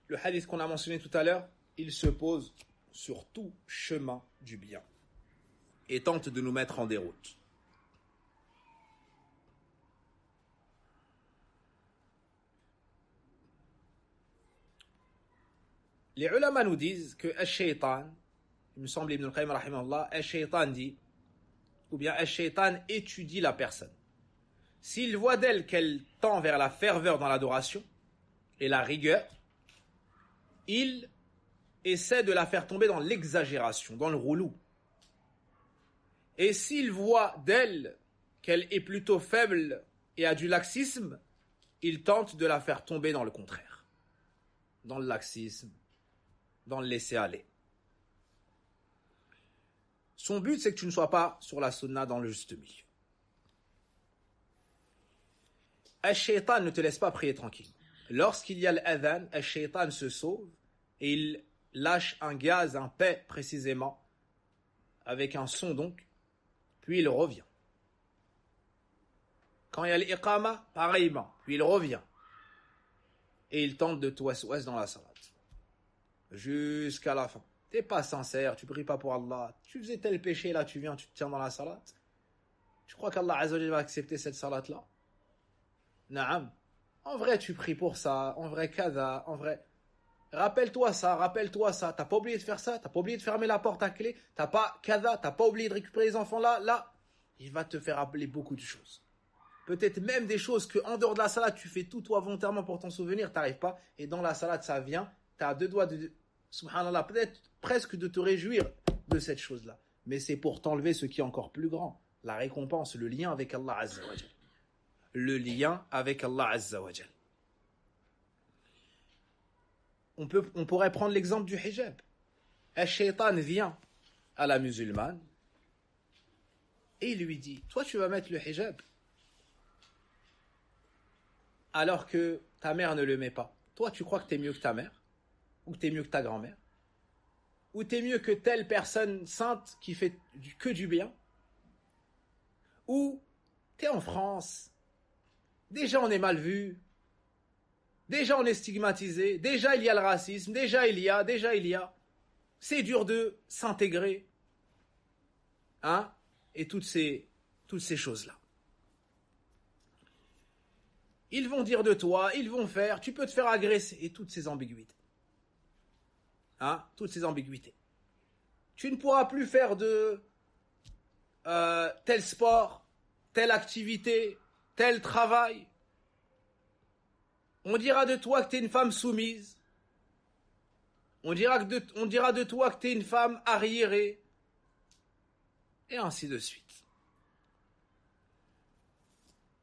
le hadith qu'on a mentionné tout à l'heure, il se pose sur tout chemin du bien et tente de nous mettre en déroute. Les ulama nous disent que Ash-Shaytan, il me semble Ibn al-Qayyim rahimahullah, Ash-Shaytan dit, ou bien Ash-Shaytan étudie la personne. S'il voit d'elle qu'elle tend vers la ferveur dans l'adoration et la rigueur, il essaie de la faire tomber dans l'exagération, dans le roulou. Et s'il voit d'elle qu'elle est plutôt faible et a du laxisme, il tente de la faire tomber dans le contraire, dans le laxisme, dans le laisser-aller. Son but, c'est que tu ne sois pas sur la sunna dans le juste milieu. Ash-Shaytan ne te laisse pas prier tranquille. Lorsqu'il y a l'adhan, Ash-Shaytan se sauve et il lâche un gaz, un paix précisément, avec un son donc, puis il revient. Quand il y a l'iqama, pareillement, puis il revient. Et il tente de te waswas dans la salat. Jusqu'à la fin. T'es pas sincère, tu pries pas pour Allah. Tu faisais tel péché, là tu viens, tu te tiens dans la salat. Tu crois qu'Allah Azza wa Jalla va accepter cette salat-là? Naam. En vrai, tu pries pour ça, en vrai, kada, en vrai. Rappelle-toi ça, t'as pas oublié de faire ça, t'as pas oublié de fermer la porte à clé, t'as pas oublié de récupérer les enfants là, il va te faire rappeler beaucoup de choses. Peut-être même des choses que en dehors de la salade, tu fais tout toi volontairement pour t'en souvenir, t'arrives pas, et dans la salade ça vient, t'as deux doigts de, subhanallah, peut-être presque de te réjouir de cette chose-là. Mais c'est pour t'enlever ce qui est encore plus grand, la récompense, le lien avec Allah Azza wa Jal. Le lien avec Allah Azza wa Jal. On pourrait prendre l'exemple du hijab. Ash-Shaytan vient à la musulmane et il lui dit, toi tu vas mettre le hijab alors que ta mère ne le met pas. Toi tu crois que t'es mieux que ta mère, ou que t'es mieux que ta grand-mère, ou t'es mieux que telle personne sainte qui fait que du bien, ou t'es en France, déjà on est mal vu, déjà on est stigmatisé, déjà il y a le racisme, déjà il y a. C'est dur de s'intégrer. Hein? Et toutes ces choses-là. Ils vont dire de toi, ils vont faire, tu peux te faire agresser, et toutes ces ambiguïtés. Hein? Toutes ces ambiguïtés. Tu ne pourras plus faire de tel sport, telle activité, tel travail. On dira de toi que tu es une femme soumise. On dira de toi que tu es une femme arriérée. Et ainsi de suite.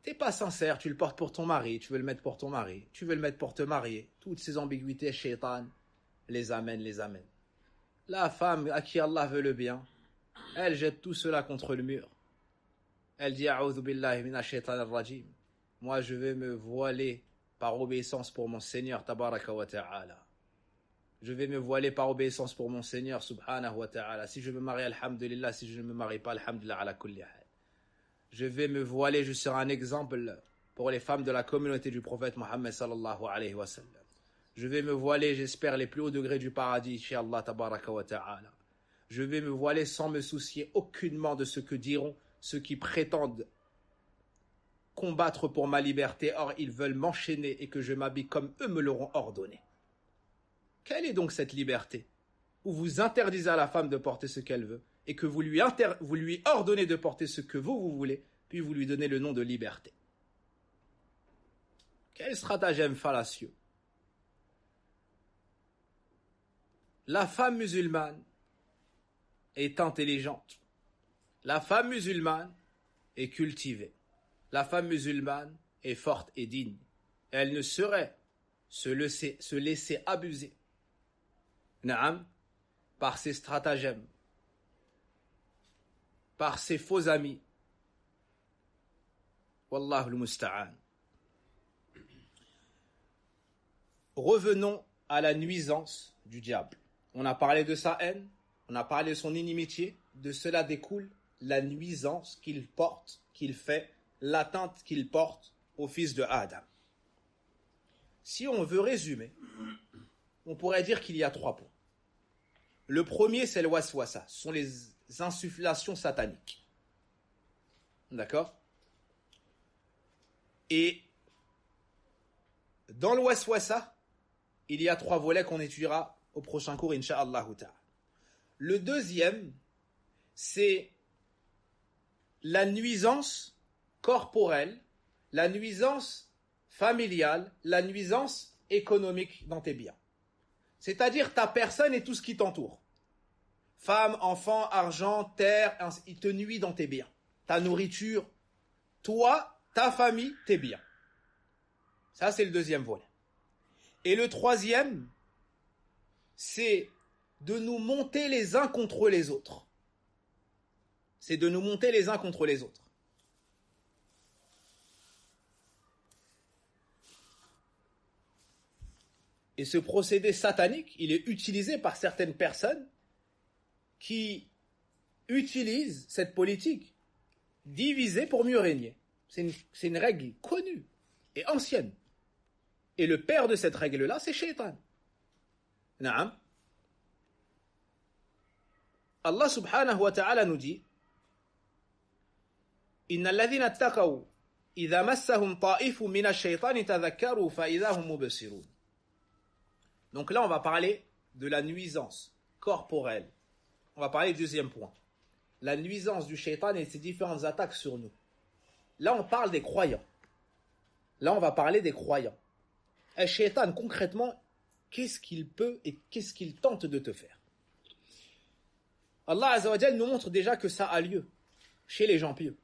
T'es pas sincère, tu le portes pour ton mari, tu veux le mettre pour ton mari, tu veux le mettre pour te marier. Toutes ces ambiguïtés, shaitan, les amène. La femme à qui Allah veut le bien, elle jette tout cela contre le mur. Elle dit, A'udhu billahi minash shaitanir rajim. Moi, je vais me voiler par obéissance pour mon Seigneur, tabaraka wa ta'ala. Je vais me voiler par obéissance pour mon Seigneur, subhanahu wa ta'ala. Si je me marie, alhamdulillah. Si je ne me marie pas, alhamdulillah, ala kulli hal. Je vais me voiler, je serai un exemple pour les femmes de la communauté du prophète Mohammed sallallahu alayhi wa sallam. Je vais me voiler, j'espère, les plus hauts degrés du paradis, chez Allah tabaraka wa ta'ala. Je vais me voiler sans me soucier aucunement de ce que diront ceux qui prétendent combattre pour ma liberté. Or, ils veulent m'enchaîner et que je m'habille comme eux me l'auront ordonné. Quelle est donc cette liberté où vous interdisez à la femme de porter ce qu'elle veut et que vous lui ordonnez de porter ce que vous voulez, puis vous lui donnez le nom de liberté? Quel stratagème fallacieux! La femme musulmane est intelligente. La femme musulmane est cultivée. La femme musulmane est forte et digne. Elle ne saurait se laisser abuser. Naam, par ses stratagèmes, par ses faux amis. Wallahu al-musta'an. Revenons à la nuisance du diable. On a parlé de sa haine, on a parlé de son inimitié. De cela découle la nuisance qu'il porte, qu'il fait, l'atteinte qu'il porte au fils de Adam. Si on veut résumer, on pourrait dire qu'il y a 3 points. Le premier, c'est le waswasa. Ce sont les insufflations sataniques. D'accord? Et dans le waswasa, il y a 3 volets qu'on étudiera au prochain cours, incha'Allah ta'ala. Le deuxième, c'est la nuisance corporelle, la nuisance familiale, la nuisance économique dans tes biens. C'est-à-dire ta personne et tout ce qui t'entoure. Femme, enfant, argent, terre, il te nuit dans tes biens. Ta nourriture, toi, ta famille, tes biens. Ça, c'est le deuxième volet. Et le troisième, c'est de nous monter les uns contre les autres. C'est de nous monter les uns contre les autres. Et ce procédé satanique, il est utilisé par certaines personnes qui utilisent cette politique diviser pour mieux régner. C'est une règle connue et ancienne. Et le père de cette règle-là, c'est Shaitan. Naam. Allah subhanahu wa ta'ala nous dit Inna alladhina attaqaw idha massahum ta'ifun mina ash-shaytani tadhakkaru fa idha hum mubsirun. Donc là, on va parler de la nuisance corporelle. On va parler du deuxième point. La nuisance du shaitan et ses différentes attaques sur nous. Là, on parle des croyants. Là, on va parler des croyants. Un shaitan, concrètement, qu'est-ce qu'il peut et qu'est-ce qu'il tente de te faire? Allah Azza wa Jal nous montre déjà que ça a lieu chez les gens pieux.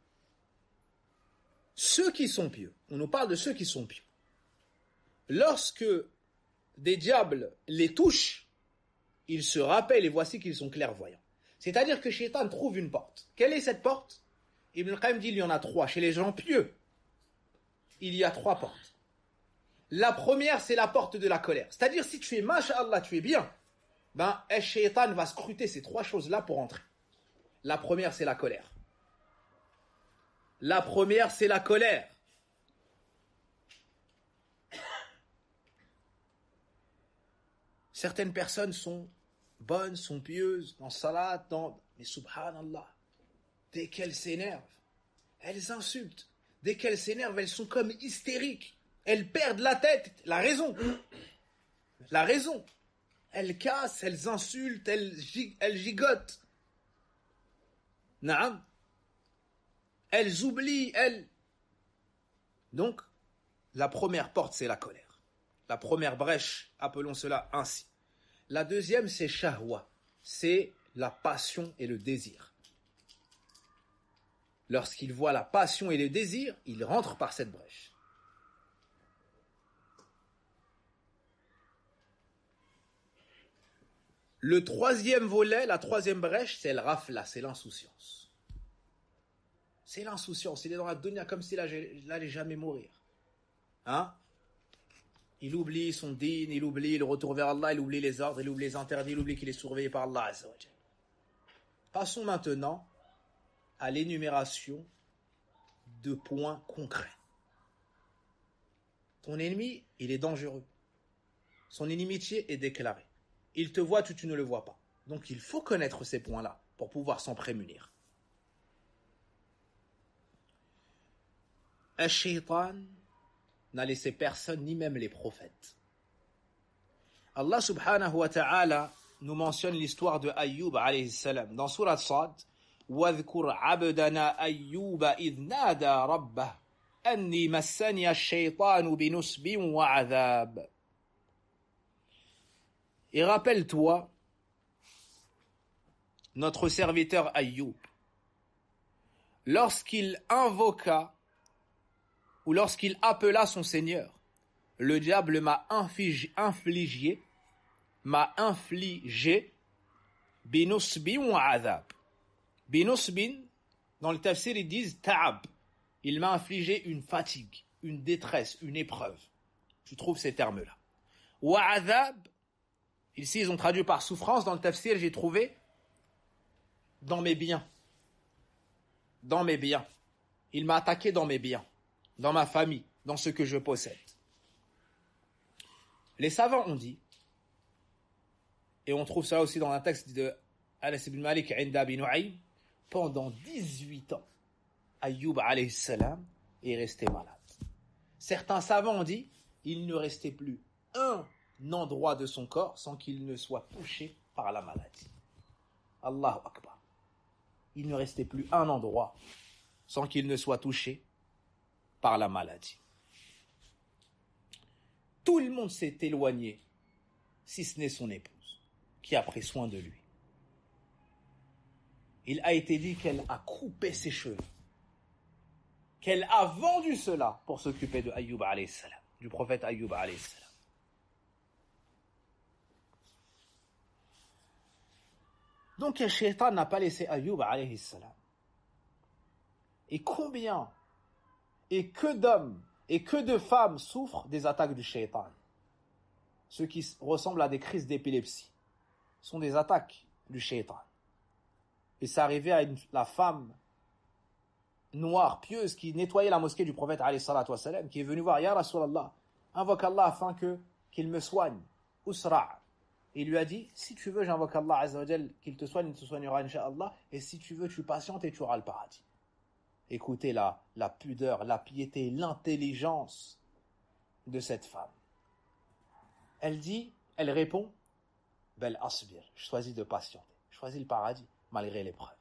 Ceux qui sont pieux, on nous parle de ceux qui sont pieux. Lorsque des diables les touchent, ils se rappellent et voici qu'ils sont clairvoyants. C'est-à-dire que Shaitan trouve une porte. Quelle est cette porte? Ibn al-Qayyim dit il y en a 3. Chez les gens pieux, il y a 3 portes. La première, c'est la porte de la colère. C'est-à-dire, si tu es masha'Allah, tu es bien, Shaitan va scruter ces 3 choses-là pour entrer. La première, c'est la colère. La première, c'est la colère. Certaines personnes sont bonnes, sont pieuses, dans salat, mais subhanallah, dès qu'elles s'énervent, elles insultent. Dès qu'elles s'énervent, elles sont comme hystériques. Elles perdent la tête, la raison. La raison. Elles cassent, elles insultent, elles gigotent. Naam. Elles oublient, Donc, la première porte, c'est la colère. La première brèche, appelons cela ainsi. La deuxième, c'est shahwa. C'est la passion et le désir. Lorsqu'il voit la passion et le désir, il rentre par cette brèche. Le troisième volet, la troisième brèche, c'est le rafla, c'est l'insouciance. C'est l'insouciance. Il est dans la dunya comme s'il allait jamais mourir. Hein? Il oublie son dîn, il oublie le retour vers Allah, il oublie les ordres, il oublie les interdits, il oublie qu'il est surveillé par Allah Azza wa Jal. Passons maintenant à l'énumération de points concrets. Ton ennemi, il est dangereux. Son inimitié est déclarée. Il te voit, tu ne le vois pas. Donc il faut connaître ces points-là pour pouvoir s'en prémunir. Ash-Shaytan n'a laissé personne, ni même les prophètes. Allah subhanahu wa ta'ala nous mentionne l'histoire de Ayyub alayhi salam dans Surat Sad. وَاذْكُرْ عَبْدَنَا أَيُّوبَ إِذْ نَادَى رَبَّهُ أَنِّي مَسَّنِيَ الشَّيْطَانُ بِنُصْبٍ وَعَذَابٍ. Et rappelle-toi notre serviteur Ayyub, lorsqu'il invoqua ou lorsqu'il appela son Seigneur, le diable m'a infligé binusbin wa adhab. Binusbin, dans le tafsir, ils disent ta'ab. Il m'a infligé une fatigue, une détresse, une épreuve. Tu trouves ces termes-là. Wa adhab, ici ils ont traduit par souffrance. Dans le tafsir, j'ai trouvé dans mes biens. Dans mes biens. Il m'a attaqué dans mes biens, dans ma famille, dans ce que je possède. Les savants ont dit, et on trouve ça aussi dans un texte de Anas ibn Malik Inda bin Nu'aym, pendant 18 ans, Ayyub alayhi salam est resté malade. Certains savants ont dit, il ne restait plus un endroit de son corps sans qu'il ne soit touché par la maladie. Allahu Akbar. Il ne restait plus un endroit sans qu'il ne soit touché par la maladie. Tout le monde s'est éloigné, si ce n'est son épouse, qui a pris soin de lui. Il a été dit qu'elle a coupé ses cheveux, qu'elle a vendu cela pour s'occuper de Ayyub alayhi salam, du prophète Ayyub alayhi salam. Donc le shaitan n'a pas laissé Ayyub alayhi salam. Et combien et que d'hommes et que de femmes souffrent des attaques du shaitan. Ce qui ressemble à des crises d'épilepsie sont des attaques du shaitan. Et c'est arrivé à la femme noire, pieuse, qui nettoyait la mosquée du prophète alayhi salatu wassalam, qui est venue voir, Ya Rasulallah, invoque Allah afin qu'il me soigne. Usra'. Et il lui a dit, si tu veux, j'invoque Allah azza wa jal, qu'il te soigne, il te soignera, incha'Allah, et si tu veux, tu patientes et tu auras le paradis. Écoutez la pudeur, la piété, l'intelligence de cette femme. Elle répond, Bel asbir, je choisis de patienter, je choisis le paradis malgré l'épreuve.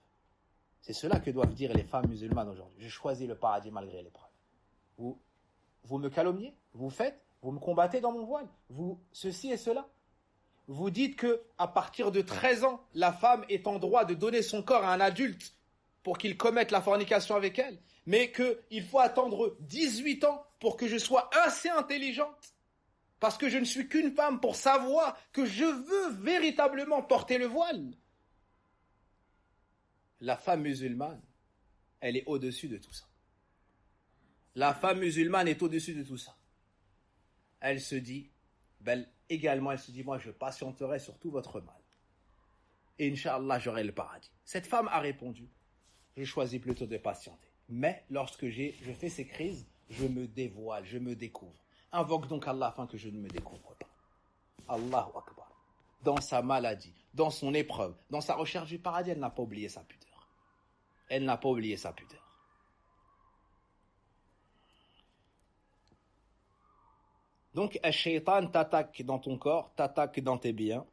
C'est cela que doivent dire les femmes musulmanes aujourd'hui. Je choisis le paradis malgré l'épreuve. Vous me calomniez, vous me combattez dans mon voile, vous ceci et cela. Vous dites que à partir de 13 ans, la femme est en droit de donner son corps à un adulte pour qu'il commette la fornication avec elle, mais qu'il faut attendre 18 ans pour que je sois assez intelligente, parce que je ne suis qu'une femme pour savoir que je veux véritablement porter le voile. La femme musulmane, elle est au-dessus de tout ça. La femme musulmane est au-dessus de tout ça. Elle se dit, également, elle se dit, moi je patienterai sur tout votre mal. Et Inch'Allah, j'aurai le paradis. Cette femme a répondu, je choisis plutôt de patienter. Mais lorsque je fais ces crises, je me dévoile, je me découvre. Invoque donc Allah afin que je ne me découvre pas. Allahu Akbar. Dans sa maladie, dans son épreuve, dans sa recherche du paradis, elle n'a pas oublié sa pudeur. Elle n'a pas oublié sa pudeur. Donc, un shaitan t'attaque dans ton corps, t'attaque dans tes biens.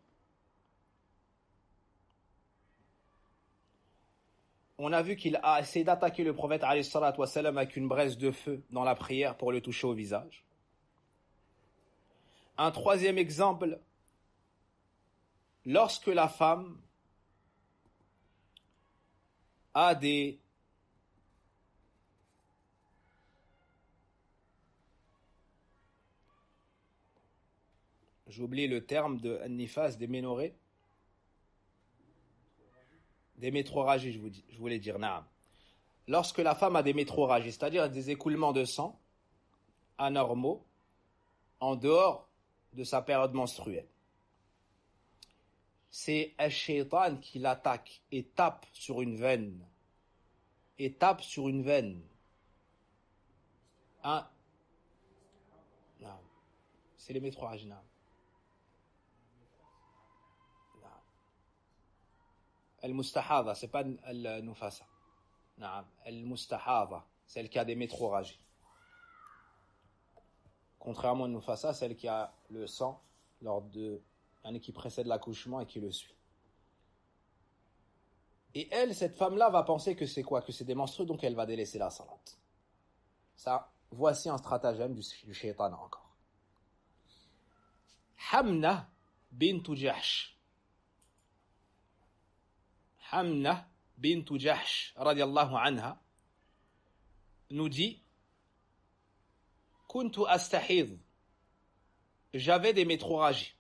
On a vu qu'il a essayé d'attaquer le prophète alayhi salatu wassalam avec une braise de feu dans la prière pour le toucher au visage. Un troisième exemple, lorsque la femme a j'oublie le terme de nifas, des ménorrhées, des métroragies, je voulais dire, naam. Lorsque la femme a des métroragies, c'est-à-dire des écoulements de sang anormaux, en dehors de sa période menstruelle. C'est Ash-Shaytan qui l'attaque et tape sur une veine. Et tape sur une veine. Hein? Non. C'est les métrorages, non. Al-Mustahadha, c'est pas Al-Nufasa. Non. Al-Mustahadha, celle qui a des métroragies. Contrairement à Nufasa, celle qui a le sang lors de l'année qui précède l'accouchement et qui le suit. Et elle, cette femme-là, va penser que c'est quoi? Que c'est des menstrues, donc elle va délaisser la salat. Ça, voici un stratagème du shaitan encore. Hamna bint Jahsh. Hamna bint Jahsh, radiallahu anha, nous dit Kuntu astahid. J'avais des métroragies.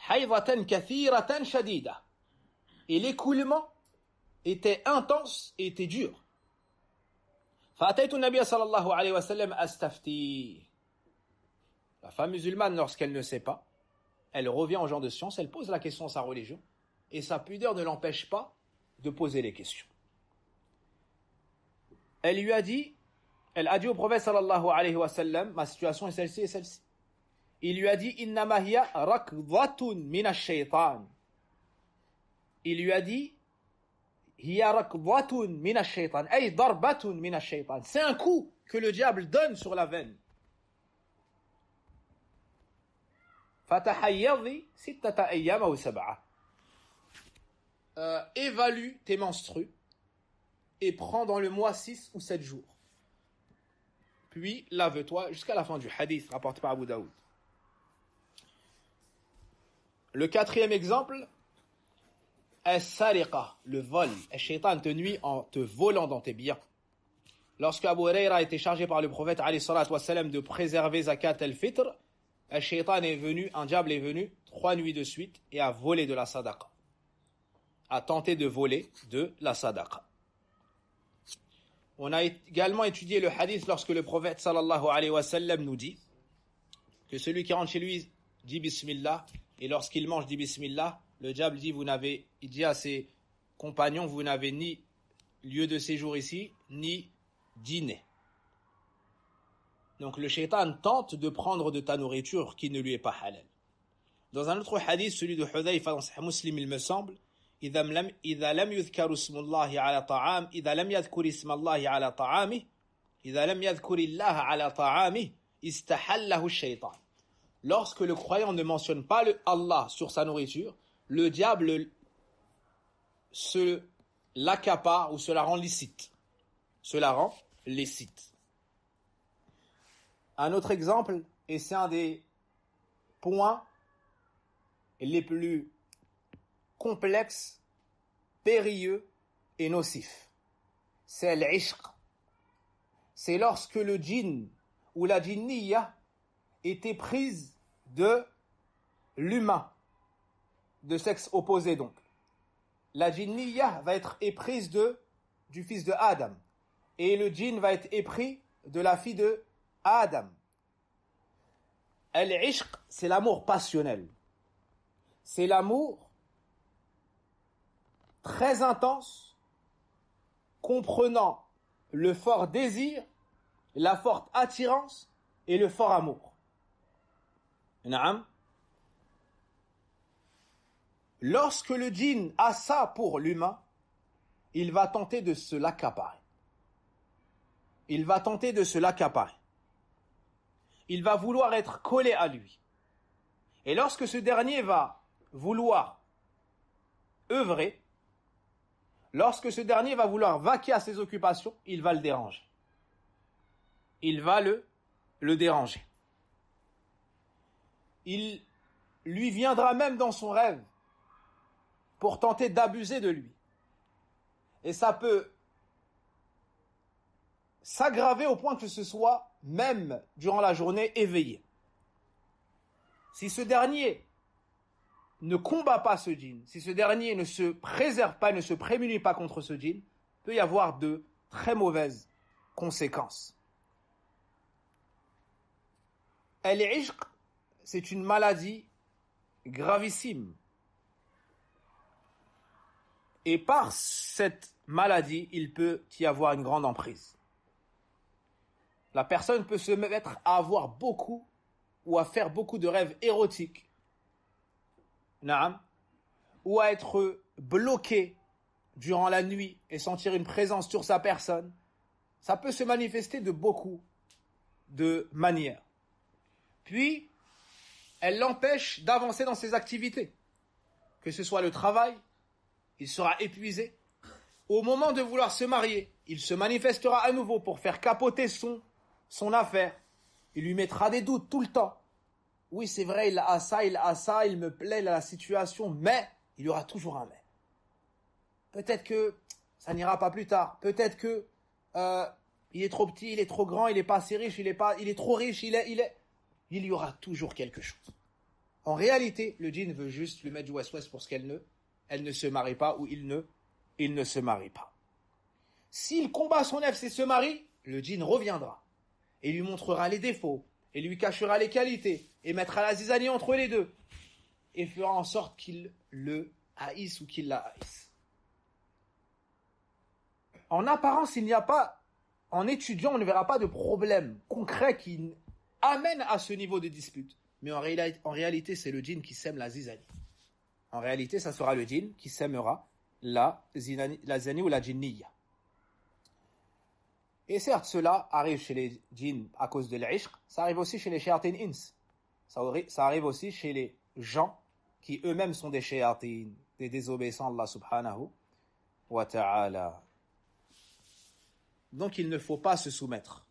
Haydatan kathiratan shadida. Et l'écoulement était intense et était dur. فأتيت النبي صلى الله عليه وسلم أستفتي. La femme musulmane, lorsqu'elle ne sait pas, elle revient aux gens de science, elle pose la question à sa religion, et sa pudeur ne l'empêche pas de poser les questions. Elle lui a dit, elle a dit au prophète sallallahu alayhi wa sallam, ma situation est celle-ci et celle-ci. Il lui a dit, innama hiya rakdhatun min ash-shaytan. Il lui a dit, hiya rakdhatun min ash-shaytan, ay darbatun min ash-shaytan. C'est un coup que le diable donne sur la veine. Fatahayyadhi sittata ayyama ou sab'a. Évalue tes menstrues et prends dans le mois 6 ou 7 jours. Puis lave-toi jusqu'à la fin du hadith rapporté par Abu Daoud. Le quatrième exemple, as-sariqa, le vol. Ash-shaytan te nuit en te volant dans tes biens. Lorsque Abu Hurayra a été chargé par le prophète alayhi salatu wassalam de préserver zakat al-fitr, Ash-shaytan est venu, un diable est venu 3 nuits de suite et a volé de la sadaqa. A tenté de voler de la sadaqa. On a également étudié le hadith lorsque le prophète sallallahu alayhi wa sallam nous dit que celui qui rentre chez lui dit bismillah et lorsqu'il mange dit bismillah, le diable dit il dit à ses compagnons, vous n'avez ni lieu de séjour ici, ni dîner. Donc le shaitan tente de prendre de ta nourriture qui ne lui est pas halal. Dans un autre hadith, celui de Hudayfa dans Sahih Muslim, il me semble, إذا لم يذكر اسم الله على طعام إذا لم يذكر اسم الله على طعامه إذا لم يذكر الله على طعامه استحله الشيطان. Lorsque le croyant ne mentionne pas le Allah sur sa nourriture, le diable se l'accapare ou se la rend licite. Un autre exemple, et c'est un des points les plus complexe, périlleux et nocif. C'est l'ishq. C'est lorsque le djinn ou la djinniya était prise de l'humain, de sexe opposé donc. La djinniya va être éprise du fils de Adam et le djinn va être épris de la fille de Adam. L'ishq, c'est l'amour passionnel. C'est l'amour très intense, comprenant le fort désir, la forte attirance et le fort amour. Naam. Lorsque le djinn a ça pour l'humain, il va tenter de se l'accaparer. Il va vouloir être collé à lui. Et lorsque ce dernier va vouloir œuvrer, lorsque ce dernier va vouloir vaquer à ses occupations, il va le déranger. Il va le déranger. Il lui viendra même dans son rêve pour tenter d'abuser de lui. Et ça peut s'aggraver au point que ce soit même durant la journée éveillé. Si ce dernier ne combat pas ce djinn, si ce dernier ne se préserve pas, ne se prémunit pas contre ce djinn, peut y avoir de très mauvaises conséquences. Al-ishq, c'est une maladie gravissime. Et par cette maladie, il peut y avoir une grande emprise. La personne peut se mettre à avoir beaucoup ou à faire beaucoup de rêves érotiques. Naam. Ou à être bloqué durant la nuit et sentir une présence sur sa personne. Ça peut se manifester de beaucoup de manières. Puis, elle l'empêche d'avancer dans ses activités. Que ce soit le travail, il sera épuisé. Au moment de vouloir se marier, il se manifestera à nouveau pour faire capoter son affaire. Il lui mettra des doutes tout le temps. Oui, c'est vrai, il a ça, il me plaît la situation, mais il y aura toujours un mais. Peut-être que ça n'ira pas plus tard. Peut-être que il est trop petit, il est trop grand, il est pas assez riche, il est trop riche, il y aura toujours quelque chose. En réalité, le djinn veut juste lui mettre du waswas pour ce elle ne se marie pas ou il ne se marie pas. S'il combat son nefs et se marie, le djinn reviendra et lui montrera les défauts et lui cachera les qualités et mettra la zizanie entre les deux et fera en sorte qu'il le haïsse ou qu'il la haïsse. En apparence, il n'y a pas, en étudiant, on ne verra pas de problème concret qui amène à ce niveau de dispute. Mais en réalité, c'est le djinn qui sème la zizanie. En réalité, ça sera le djinn qui sèmera la zizanie ou la djinniya. Et certes, cela arrive chez les djinns à cause de l'ishq, ça arrive aussi chez les shayatin ins. Ça arrive aussi chez les gens qui eux-mêmes sont des shayatin, des désobéissants d'Allah subhanahu wa ta'ala. Donc il ne faut pas se soumettre.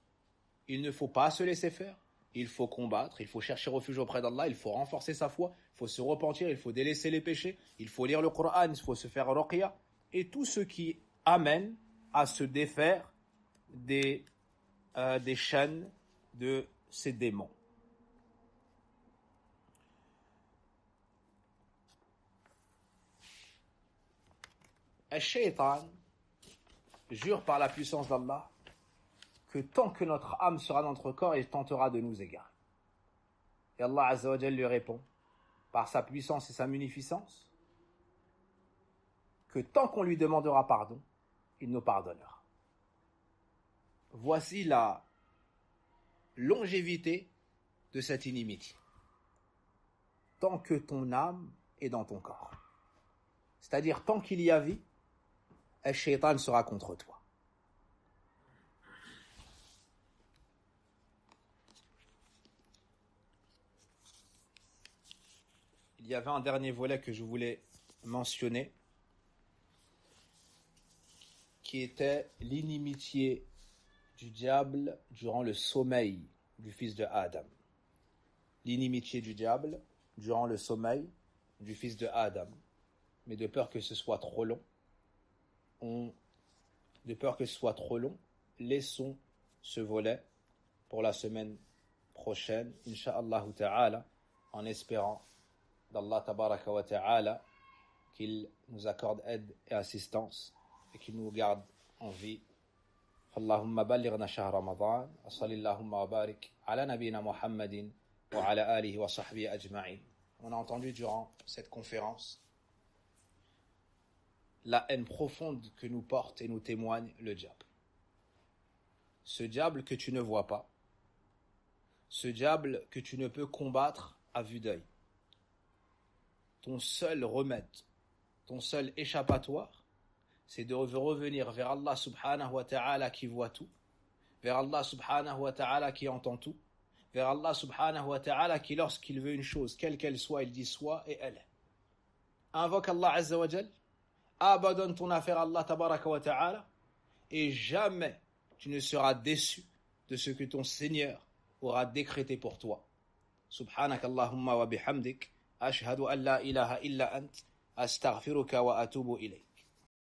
Il ne faut pas se laisser faire. Il faut combattre, il faut chercher refuge auprès d'Allah, il faut renforcer sa foi, il faut se repentir, il faut délaisser les péchés, il faut lire le Coran, il faut se faire ruqya, et tout ce qui amène à se défaire des chaînes de ces démons. Al-Shaytan jure par la puissance d'Allah que tant que notre âme sera dans notre corps, il tentera de nous égarer. Et Allah Azza wa Jal lui répond, par sa puissance et sa munificence, que tant qu'on lui demandera pardon, il nous pardonnera. Voici la longévité de cette inimitié. Tant que ton âme est dans ton corps. C'est-à-dire, tant qu'il y a vie, le shaitan sera contre toi. Il y avait un dernier volet que je voulais mentionner, qui était l'inimitié du diable durant le sommeil du fils de Adam. L'inimitié du diable durant le sommeil du fils de Adam. Mais de peur que ce soit trop long, laissons ce volet pour la semaine prochaine, Inch'Allah ta'ala, en espérant d'Allah tabaraka wa ta'ala qu'il nous accorde aide et assistance et qu'il nous garde en vie. Allahumma ballighna shahr Ramadan wa sallallahu wa barik ala nabina Muhammadin wa ala alihi wa sahbihi ajma'in. On a entendu durant cette conférence la haine profonde que nous porte et nous témoigne le diable. Ce diable que tu ne vois pas, ce diable que tu ne peux combattre à vue d'œil. Ton seul remède, ton seul échappatoire, c'est de revenir vers Allah subhanahu wa ta'ala qui voit tout, vers Allah subhanahu wa ta'ala qui entend tout, vers Allah subhanahu wa ta'ala qui, lorsqu'il veut une chose, quelle qu'elle soit, il dit soit et elle est. Invoque Allah azza wa jal, abandonne ton affaire à Allah tabaraka wa ta'ala, et jamais tu ne seras déçu de ce que ton Seigneur aura décrété pour toi. Subhanak Allahumma wa bihamdik, ashhadu an la ilaha illa ant, astaghfiruka wa atubu ilayk.